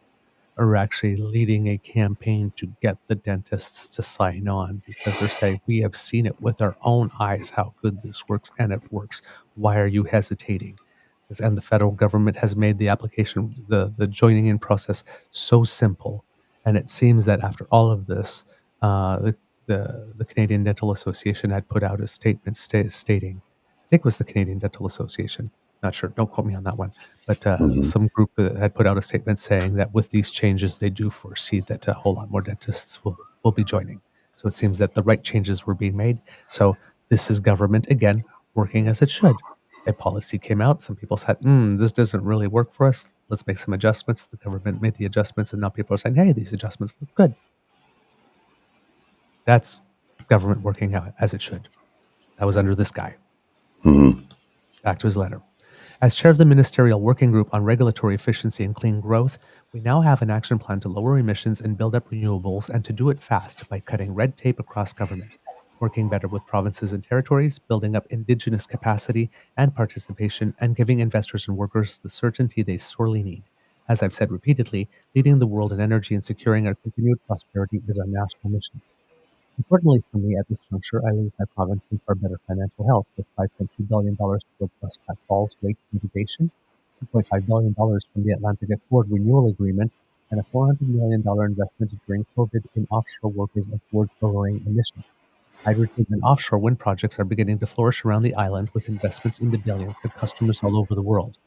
Speaker 2: are actually leading a campaign to get the dentists to sign on because they're saying, we have seen it with our own eyes how good this works, and it works. Why are you hesitating? And the federal government has made the application, the joining in process so simple. And it seems that after all of this, the Canadian Dental Association had put out a statement stating, I think it was the Canadian Dental Association, not sure, don't quote me on that one, but some group had put out a statement saying that with these changes, they do foresee that a whole lot more dentists will be joining. So it seems that the right changes were being made. So this is government, again, working as it should. A policy came out. Some people said, this doesn't really work for us. Let's make some adjustments. The government made the adjustments, and now people are saying, hey, these adjustments look good. That's government working out as it should. That was under this guy. Back to his letter. As chair of the Ministerial Working Group on Regulatory Efficiency and Clean Growth, we now have an action plan to lower emissions and build up renewables, and to do it fast by cutting red tape across government, working better with provinces and territories, building up Indigenous capacity and participation, and giving investors and workers the certainty they sorely need. As I've said repeatedly, leading the world in energy and securing our continued prosperity is our national mission. Importantly for me at this juncture, I leave my province in far better financial health, with $5.2 billion towards Muskrat Falls rate mitigation, $2.5 billion from the Atlantic Accord renewal agreement, and a $400 million investment during COVID in offshore workers and towards lowering emissions. Hydrogen and offshore wind projects are beginning to flourish around the island, with investments in the billions and customers all over the world.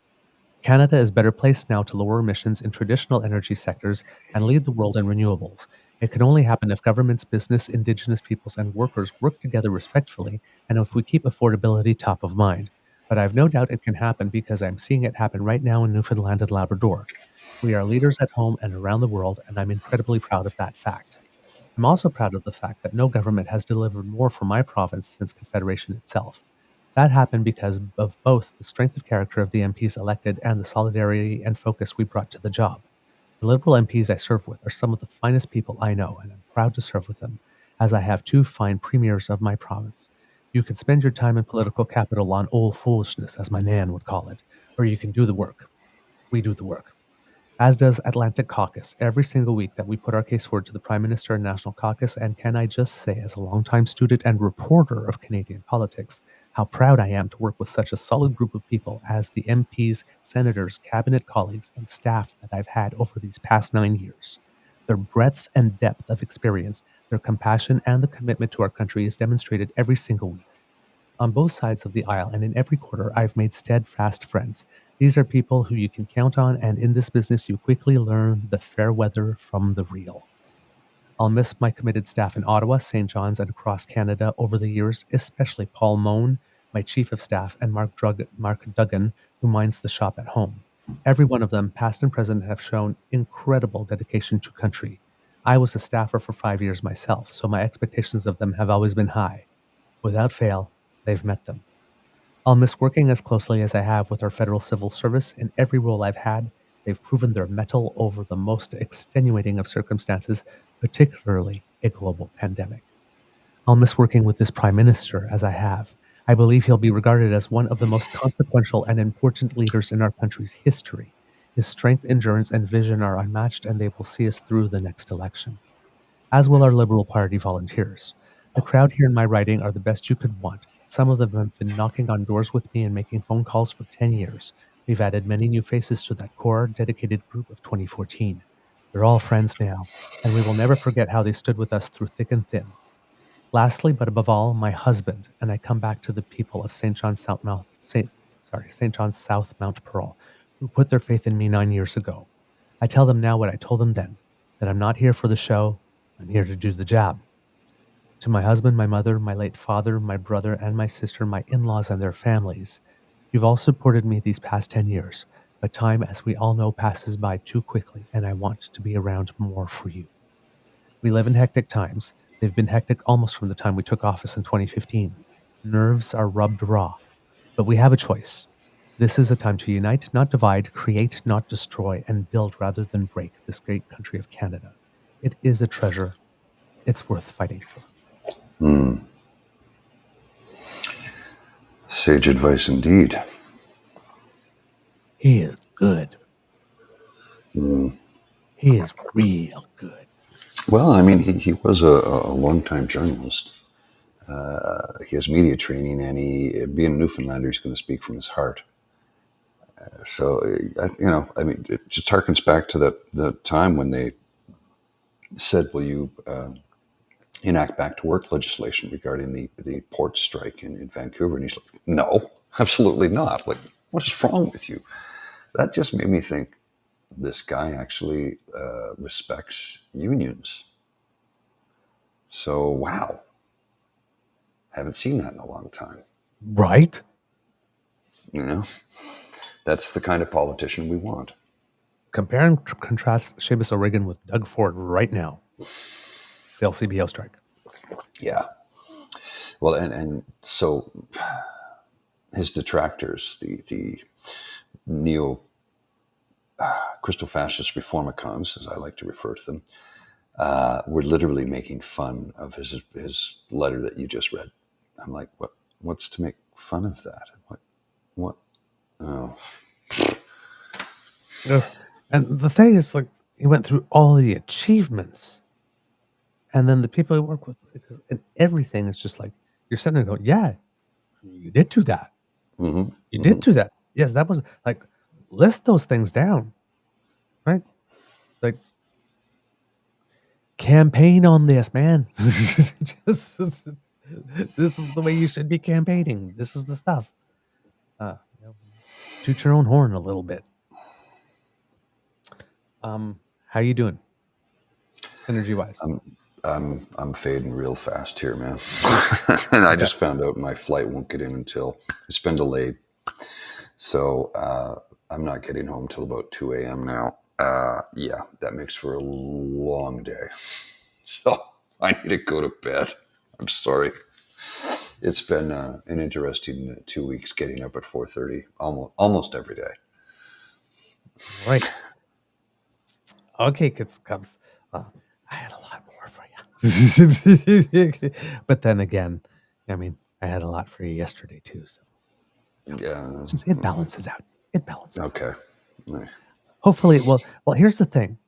Speaker 2: Canada is better placed now to lower emissions in traditional energy sectors and lead the world in renewables. It can only happen if governments, business, Indigenous peoples, and workers work together respectfully, and if we keep affordability top of mind. But I have no doubt it can happen because I'm seeing it happen right now in Newfoundland and Labrador. We are leaders at home and around the world, and I'm incredibly proud of that fact. I'm also proud of the fact that no government has delivered more for my province since Confederation itself. That happened because of both the strength of character of the MPs elected and the solidarity and focus we brought to the job. The Liberal MPs I serve with are some of the finest people I know, and I'm proud to serve with them, as I have 2 fine premiers of my province. You can spend your time in political capital on old foolishness, as my nan would call it, or you can do the work. We do the work. as does Atlantic Caucus, every single week that we put our case forward to the Prime Minister and National Caucus. And can I just say, as a longtime student and reporter of Canadian politics, how proud I am to work with such a solid group of people as the MPs, senators, cabinet colleagues, and staff that I've had over these past 9 years. Their breadth and depth of experience, their compassion, and the commitment to our country is demonstrated every single week. On both sides of the aisle and in every quarter, I've made steadfast friends. These are people who you can count on, and in this business, you quickly learn the fair weather from the real. I'll miss my committed staff in Ottawa, St. John's, and across Canada over the years, especially Paul Moan, my chief of staff, and Mark Duggan, who minds the shop at home. Every one of them, past and present, have shown incredible dedication to country. I was a staffer for 5 years myself, so my expectations of them have always been high. Without fail, they've met them. I'll miss working as closely as I have with our federal civil service. In every role I've had, they've proven their mettle over the most extenuating of circumstances, particularly a global pandemic. I'll miss working with this Prime Minister as I have. I believe he'll be regarded as one of the most consequential and important leaders in our country's history. His strength, endurance, and vision are unmatched, and they will see us through the next election. As will our Liberal Party volunteers. The crowd here in my riding are the best you could want. Some of them have been knocking on doors with me and making phone calls for 10 years. We've added many new faces to that core, dedicated group of 2014. They're all friends now, and we will never forget how they stood with us through thick and thin. Lastly, but above all, my husband, and I come back to the people of St. John's South Mount Pearl, who put their faith in me 9 years ago. I tell them now what I told them then, that I'm not here for the show, I'm here to do the job. To my husband, my mother, my late father, my brother, and my sister, my in-laws and their families, you've all supported me these past 10 years, but time, as we all know, passes by too quickly, and I want to be around more for you. We live in hectic times. They've been hectic almost from the time we took office in 2015. Nerves are rubbed raw, but we have a choice. This is a time to unite, not divide, create, not destroy, and build rather than break this great country of Canada. It is a treasure. It's worth fighting for.
Speaker 3: Sage advice indeed.
Speaker 2: He is good. He is real good.
Speaker 3: Well, I mean, he was a long-time journalist. He has media training, and being a Newfoundlander, he's going to speak from his heart. It just harkens back to the time when they said, will you enact back to work legislation regarding the port strike in Vancouver? And he's like, no, absolutely not. Like, what is wrong with you? That just made me think this guy actually respects unions. So, wow. Haven't seen that in a long time.
Speaker 2: Right?
Speaker 3: You know, that's the kind of politician we want.
Speaker 2: Compare and contrast Seamus O'Regan with Doug Ford right now. The LCBO strike.
Speaker 3: Yeah. Well, and so his detractors, the neo crystal fascist reformicons, as I like to refer to them, were literally making fun of his letter that you just read. I'm like, what's to make fun of that? What? Oh.
Speaker 2: Yes. And the thing is, like, he went through all the achievements. And then the people he work with, and everything is just like, you're sitting there going, yeah, you did do that.
Speaker 3: Mm-hmm.
Speaker 2: You did do that. Yes, that was like, list those things down, right? Like, campaign on this, man. This is the way you should be campaigning. This is the stuff. Toot your own horn a little bit. How you doing? Energy-wise?
Speaker 3: I'm fading real fast here, man. And I just found out my flight won't get in until it's been delayed. So I'm not getting home till about 2 a.m. now. Yeah, that makes for a long day. So I need to go to bed. I'm sorry. It's been an interesting 2 weeks getting up at 4:30 almost every day.
Speaker 2: Right. Okay, Cubs. I had a lot more for you. But then again, I mean, I had a lot for you yesterday too. So
Speaker 3: Yeah.
Speaker 2: it balances out. It balances
Speaker 3: Okay.
Speaker 2: out. Hopefully it will. Well, here's the thing.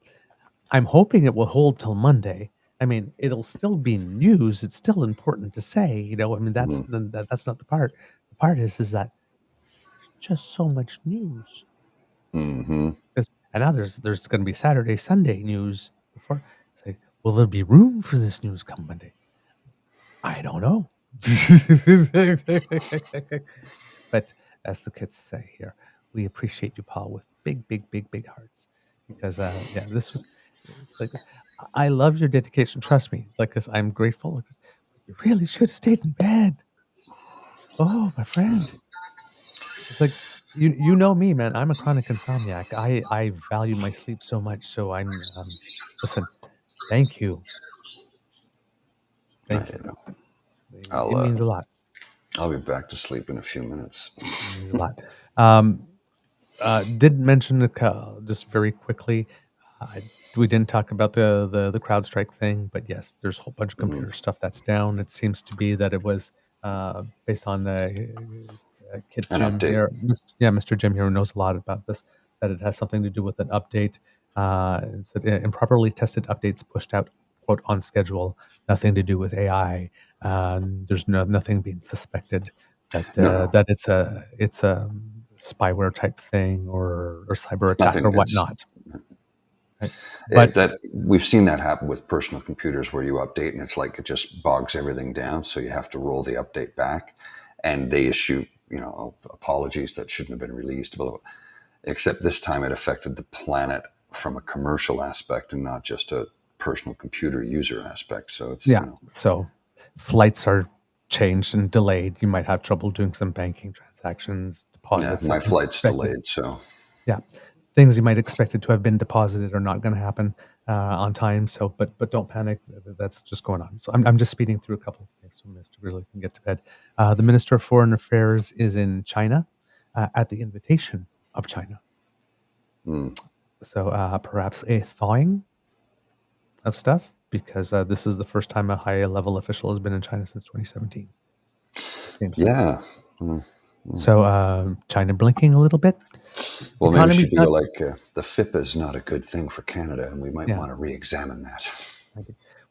Speaker 2: I'm hoping it will hold till Monday. I mean, it'll still be news. It's still important to say, I mean, that's
Speaker 3: Mm-hmm.
Speaker 2: that's not the part. The part is that there's just so much news.
Speaker 3: Mm-hmm.
Speaker 2: And now there's going to be Saturday, Sunday news before. It's like, will there be room for this news come Monday? I don't know. But as the kids say here, we appreciate you, Paul, with big, big, big, big hearts. Because yeah, this was like, I love your dedication. Trust me, like, because I'm grateful. Like, you really should have stayed in bed. Oh, my friend. It's like you know me, man. I'm a chronic insomniac. I value my sleep so much. So I'm listen. Thank you, thank you.
Speaker 3: You know,
Speaker 2: It means a lot.
Speaker 3: I'll be back to sleep in a few minutes.
Speaker 2: It means a lot. Um, did mention just very quickly. Uh, we didn't talk about the CrowdStrike thing, but yes, there's a whole bunch of computer stuff that's down. It seems to be that it was based on Kid
Speaker 3: An
Speaker 2: Jim
Speaker 3: update.
Speaker 2: here. Mr. Jim here who knows a lot about this. That it has something to do with an update. It said improperly tested updates pushed out quote on schedule. Nothing to do with AI. There's nothing being suspected that
Speaker 3: No.
Speaker 2: that it's a spyware type thing or cyber
Speaker 3: It's
Speaker 2: attack
Speaker 3: nothing.
Speaker 2: or
Speaker 3: It's
Speaker 2: whatnot. Right? But
Speaker 3: that we've seen that happen with personal computers where you update and it's like it just bogs everything down. So you have to roll the update back, and they issue apologies that shouldn't have been released. Blah, blah, blah. Except this time it affected the planet from a commercial aspect and not just a personal computer user aspect. So it's
Speaker 2: yeah, so flights are changed and delayed. You might have trouble doing some banking transactions, deposits.
Speaker 3: my
Speaker 2: that you
Speaker 3: flight's
Speaker 2: expected.
Speaker 3: delayed. So
Speaker 2: Yeah, things you might expect it to have been deposited are not going to happen on time. So, but don't panic. That's just going on. So I'm just speeding through a couple of things so Mr. Grizzly can get to bed. The Minister of Foreign Affairs is in China at the invitation of China. So perhaps a thawing of stuff, because this is the first time a high-level official has been in China since 2017.
Speaker 3: yeah.
Speaker 2: So China blinking a little bit.
Speaker 3: Well, maybe she
Speaker 2: Economy's
Speaker 3: feel
Speaker 2: not.
Speaker 3: like the FIPA is not a good thing for Canada, and we might
Speaker 2: Yeah.
Speaker 3: want to re-examine that.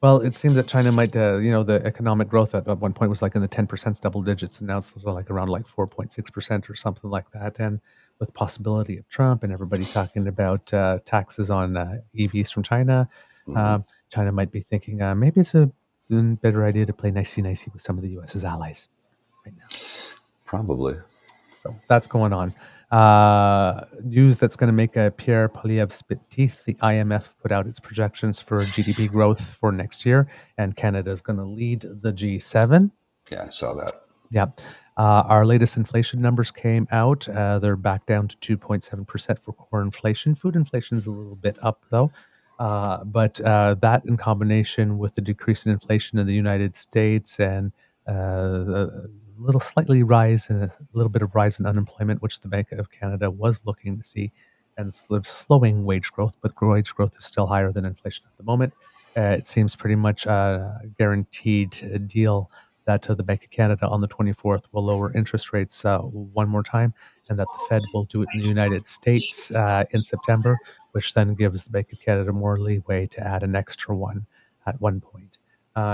Speaker 2: Well, it seems that China might, the economic growth at one point was like in the 10% double digits, and now it's like around like 4.6% or something like that. And with possibility of Trump and everybody talking about taxes on EVs from China, China might be thinking maybe it's a better idea to play nicey-nicey with some of the U.S.'s allies right now.
Speaker 3: Probably.
Speaker 2: So that's going on. News that's going to make Pierre Poilievre spit teeth. The IMF put out its projections for GDP growth for next year, and Canada is going to lead the G7.
Speaker 3: Yeah, I saw that.
Speaker 2: Yeah. Our latest inflation numbers came out. They're back down to 2.7% for core inflation. Food inflation is a little bit up, though. But that in combination with the decrease in inflation in the United States and a little bit of rise in unemployment, which the Bank of Canada was looking to see, and slowing wage growth, but wage growth is still higher than inflation at the moment. It seems pretty much a guaranteed deal that the Bank of Canada on the 24th will lower interest rates one more time, and that the Fed will do it in the United States in September, which then gives the Bank of Canada more leeway to add an extra one at one point.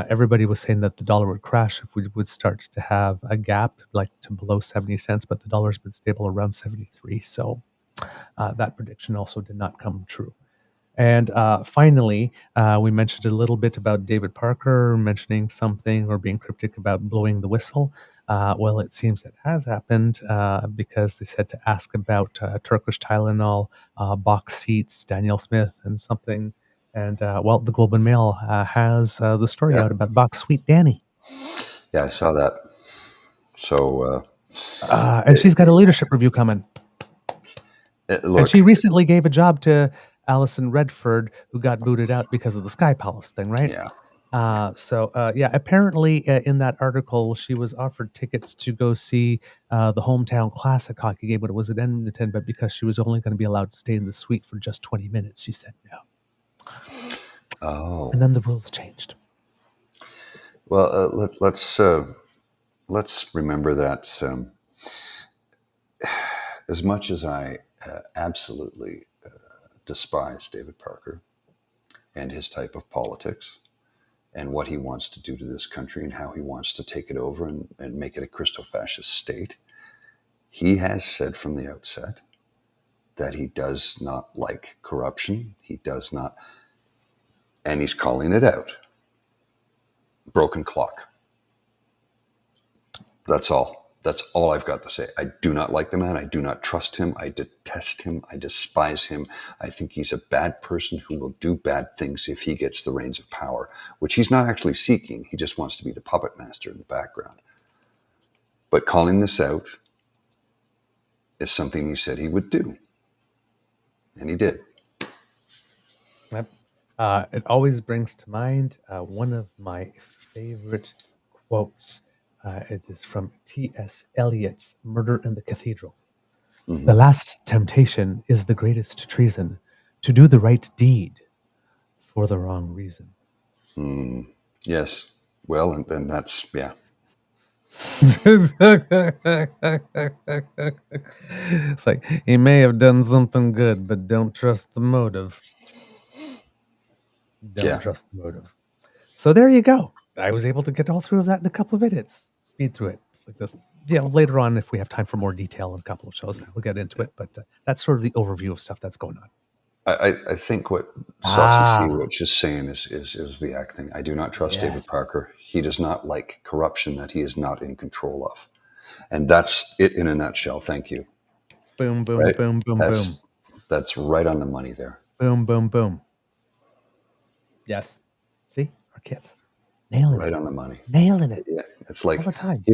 Speaker 2: Everybody was saying that the dollar would crash if we would start to have a gap like to below 70 cents, but the dollar's been stable around 73. So that prediction also did not come true. And finally, we mentioned a little bit about David Parker mentioning something or being cryptic about blowing the whistle. Well, it seems it has happened because they said to ask about Turkish Tylenol, box seats, Danielle Smith, and something. And well, the Globe and Mail has the story out about box sweet Danny.
Speaker 3: Yeah, I saw that. So,
Speaker 2: and she's got a leadership review coming. And she recently gave a job to Alison Redford, who got booted out because of the Sky Palace thing, right?
Speaker 3: Yeah.
Speaker 2: So apparently in that article, she was offered tickets to go see the hometown classic hockey game, but it was at Edmonton. But because she was only going to be allowed to stay in the suite for just 20 minutes, she said no.
Speaker 3: Oh.
Speaker 2: And then the rules changed.
Speaker 3: Well, let's remember that as much as I absolutely despise David Parker and his type of politics and what he wants to do to this country and how he wants to take it over and make it a Christo-fascist state. He has said from the outset that he does not like corruption. He does not, and he's calling it out. Broken clock. That's all. That's all I've got to say. I do not like the man. I do not trust him. I detest him. I despise him. I think he's a bad person who will do bad things if he gets the reins of power, which he's not actually seeking. He just wants to be the puppet master in the background. But calling this out is something he said he would do. And he did.
Speaker 2: Yep. It always brings to mind one of my favorite quotes. It is from T.S. Eliot's Murder in the Cathedral.
Speaker 3: Mm-hmm.
Speaker 2: The last temptation is the greatest treason, to do the right deed for the wrong reason.
Speaker 3: Yes. Well, and that's, yeah.
Speaker 2: It's like, he may have done something good, but don't trust the motive. Don't trust the motive. So there you go. I was able to get all through of that in a couple of minutes. Speed through it like this. Yeah, later on, if we have time for more detail in a couple of shows, we'll get into it. But that's sort of the overview of stuff that's going on.
Speaker 3: I think what Saucy Sea-Witch is saying is the acting. I do not trust David Parker. He does not like corruption that he is not in control of. And that's it in a nutshell. Thank you.
Speaker 2: Boom, boom,
Speaker 3: Right?
Speaker 2: boom, boom, boom.
Speaker 3: That's right on the money there.
Speaker 2: Boom, boom, boom. Yes. See? Our kids. Nailing
Speaker 3: right
Speaker 2: it.
Speaker 3: On the money.
Speaker 2: Nailing it.
Speaker 3: Yeah. It's like
Speaker 2: all the time.
Speaker 3: He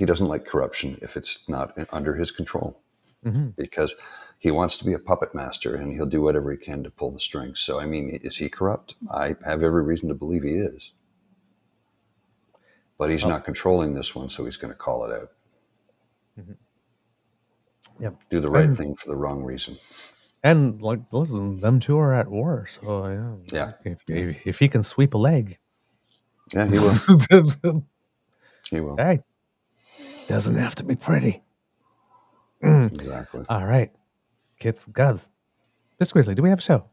Speaker 3: doesn't like corruption if it's not under his control.
Speaker 2: Mm-hmm.
Speaker 3: Because he wants to be a puppet master and he'll do whatever he can to pull the strings. So, I mean, is he corrupt? I have every reason to believe he is. But he's not controlling this one, so he's going to call it out.
Speaker 2: Mm-hmm. Yep.
Speaker 3: Do the right thing for the wrong reason.
Speaker 2: And, like, listen, them two are at war. So,
Speaker 3: yeah.
Speaker 2: If he can sweep a leg.
Speaker 3: Yeah, he will. He will.
Speaker 2: Hey, doesn't have to be pretty.
Speaker 3: Exactly.
Speaker 2: All right. Kids and Cubs. Mr. Grizzly, do we have a show?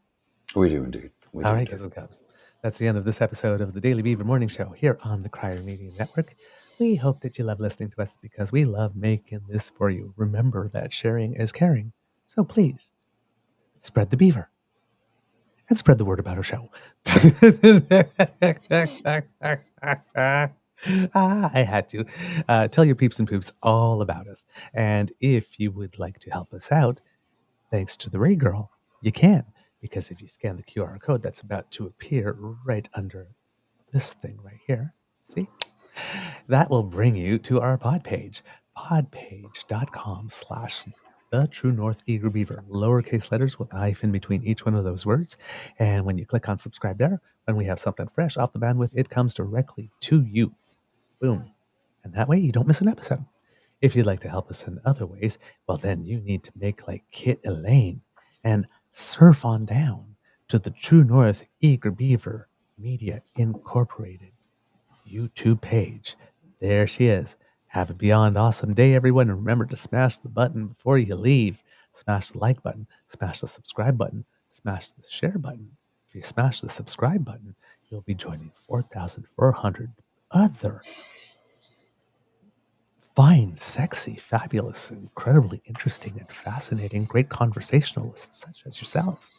Speaker 3: We do indeed.
Speaker 2: All right, Kids and Cubs. That's the end of this episode of the Daily Beaver Morning Show here on the Crier Media Network. We hope that you love listening to us because we love making this for you. Remember that sharing is caring. So please, spread the beaver. And spread the word about our show. I had to. Tell your peeps and poops all about us. And if you would like to help us out, thanks to the Ray Girl, you can. Because if you scan the QR code that's about to appear right under this thing right here, see? That will bring you to our pod page, podpage.com/The True North Eager Beaver, lowercase letters with a hyphen between each one of those words. And when you click on subscribe there, when we have something fresh off the bandwidth, it comes directly to you. Boom. And that way you don't miss an episode. If you'd like to help us in other ways, well, then you need to make like Kit Elaine and surf on down to the True North Eager Beaver Media Incorporated YouTube page. There she is. Have a beyond awesome day, everyone. And remember to smash the button before you leave. Smash the like button. Smash the subscribe button. Smash the share button. If you smash the subscribe button, you'll be joining 4,400 other fine, sexy, fabulous, incredibly interesting and fascinating, great conversationalists such as yourselves.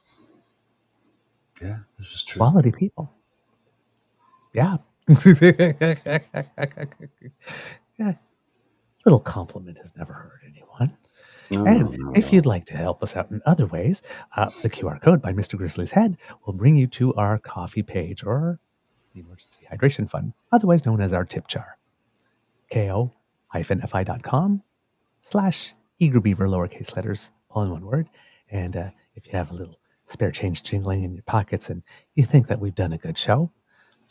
Speaker 3: Yeah, this is true.
Speaker 2: Quality people. Yeah. Yeah. Little compliment has never hurt anyone. No. If you'd like to help us out in other ways, the QR code by Mr. Grizzly's head will bring you to our coffee page or the Emergency Hydration Fund, otherwise known as our tip jar. ko-fi.com/eagerbeaver, lowercase letters, all in one word. And if you have a little spare change jingling in your pockets and you think that we've done a good show,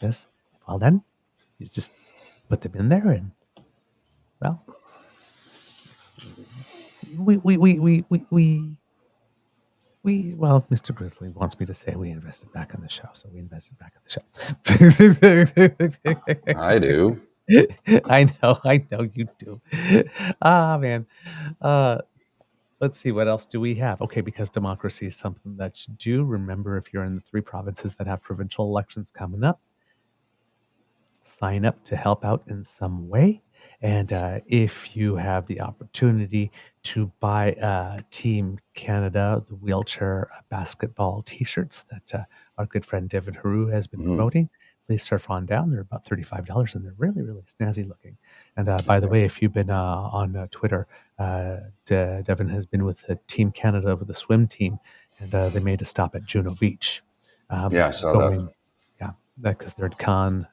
Speaker 2: yes, well then, you just put them in there and, well, well, Mr. Grizzly wants me to say we invested back in the show, so we invested back in the show.
Speaker 3: I do.
Speaker 2: I know you do. Ah, man. Let's see, what else do we have? Okay, because democracy is something that you do. Remember, if you're in the 3 provinces that have provincial elections coming up, sign up to help out in some way. And if you have the opportunity to buy Team Canada, the wheelchair basketball T-shirts that our good friend Devin Haru has been promoting, please surf on down. They're about $35, and they're really, really snazzy looking. And by the way, if you've been on Twitter, Devin has been with Team Canada with the swim team, and they made a stop at Juno Beach.
Speaker 3: Yeah, I saw that.
Speaker 2: Yeah, because they're Cannes,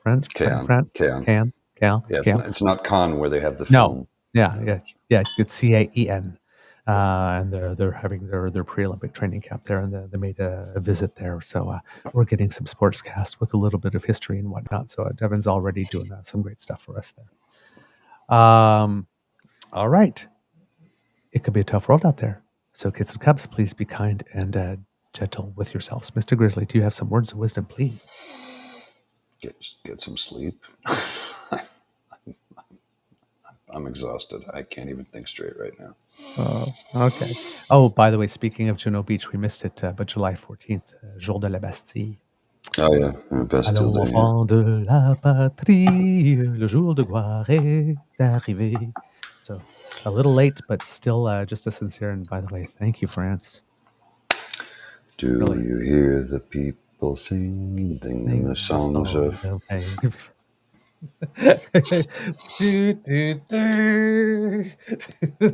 Speaker 2: France.
Speaker 3: Yeah, it's not Cannes where they have the film.
Speaker 2: Yeah. It's CAEN, and they're having their pre-Olympic training camp there, and they made a visit there. So we're getting some sportscast with a little bit of history and whatnot. So Devin's already doing some great stuff for us there. All right, it could be a tough world out there. So kids and cubs, please be kind and gentle with yourselves. Mr. Grizzly, do you have some words of wisdom, please?
Speaker 3: Get some sleep. I'm exhausted. I can't even think straight right now.
Speaker 2: Oh, okay. Oh, by the way, speaking of Juno Beach, we missed it, but July 14th, Jour de la Bastille.
Speaker 3: Oh, yeah. Bastille
Speaker 2: Allons,
Speaker 3: Day,
Speaker 2: enfants de la patrie, le jour de gloire est arrivé. So a little late, but still just a sincere, and by the way, thank you, France.
Speaker 3: Do you hear the people singing the songs of...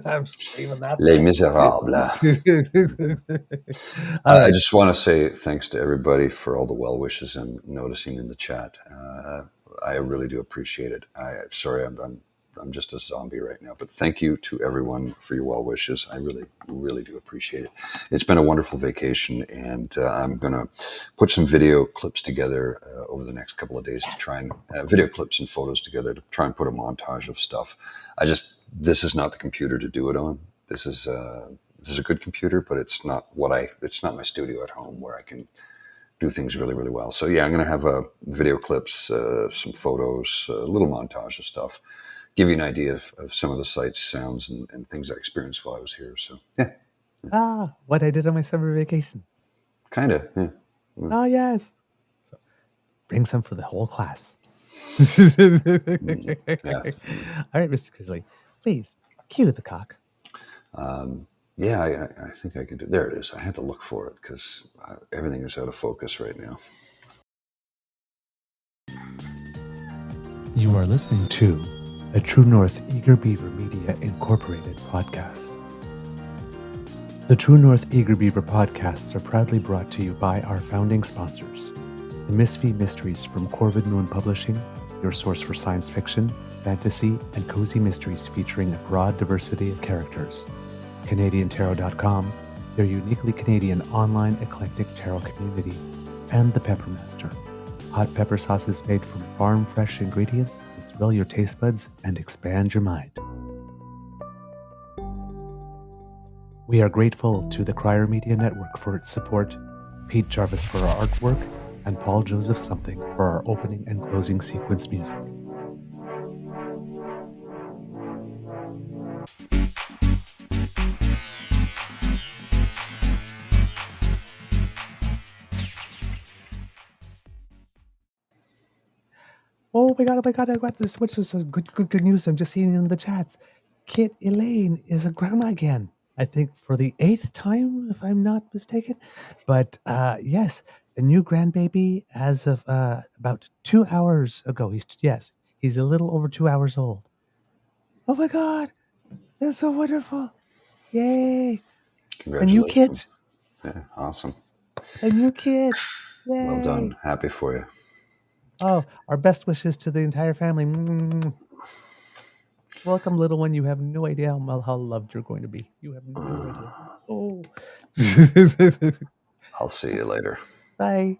Speaker 2: I'm screaming that.
Speaker 3: Les Miserables. I just want to say thanks to everybody for all the well wishes and noticing in the chat. I really do appreciate it. Sorry, I'm just a zombie right now, but thank you to everyone for your well wishes. I really, really do appreciate it. It's been a wonderful vacation, and I'm going to put some video clips together over the next couple of days to try and video clips and photos together to try and put a montage of stuff. This is not the computer to do it on. This is a good computer, but it's not my studio at home where I can do things really, really well. So yeah, I'm going to have video clips, some photos, a little montage of stuff, give you an idea of some of the sights, sounds, and things I experienced while I was here. So yeah.
Speaker 2: What I did on my summer vacation.
Speaker 3: Kind of, yeah.
Speaker 2: Oh, yes. So bring some for the whole class.
Speaker 3: Yeah.
Speaker 2: All right, Mr. Grizzly, please cue the cock.
Speaker 3: Yeah, I think I can do. There it is. I had to look for it because everything is out of focus right now.
Speaker 2: You are listening to a True North Eager Beaver Media Incorporated podcast. The True North Eager Beaver podcasts are proudly brought to you by our founding sponsors, the Misfit Mysteries from Corvid Moon Publishing, your source for science fiction, fantasy, and cozy mysteries featuring a broad diversity of characters. CanadianTarot.com, their uniquely Canadian online eclectic tarot community, and the Peppermaster, hot pepper sauces made from farm-fresh ingredients to thrill your taste buds and expand your mind. We are grateful to the Crier Media Network for its support, Pete Jarvis for our artwork, and Paul Joseph Something for our opening and closing sequence music. Oh my god, I got this. What's this? Good news. I'm just seeing in the chats. Kit Elaine is a grandma again. I think for the 8th time, if I'm not mistaken. But yes, a new grandbaby as of about 2 hours ago. He's a little over 2 hours old. Oh my god, that's so wonderful. Yay. A new kid.
Speaker 3: Yeah, awesome.
Speaker 2: A new kid. Yay.
Speaker 3: Well done. Happy for you.
Speaker 2: Oh, our best wishes to the entire family. Welcome, little one. You have no idea how loved you're going to be. You have no idea. Oh.
Speaker 3: I'll see you later.
Speaker 2: Bye.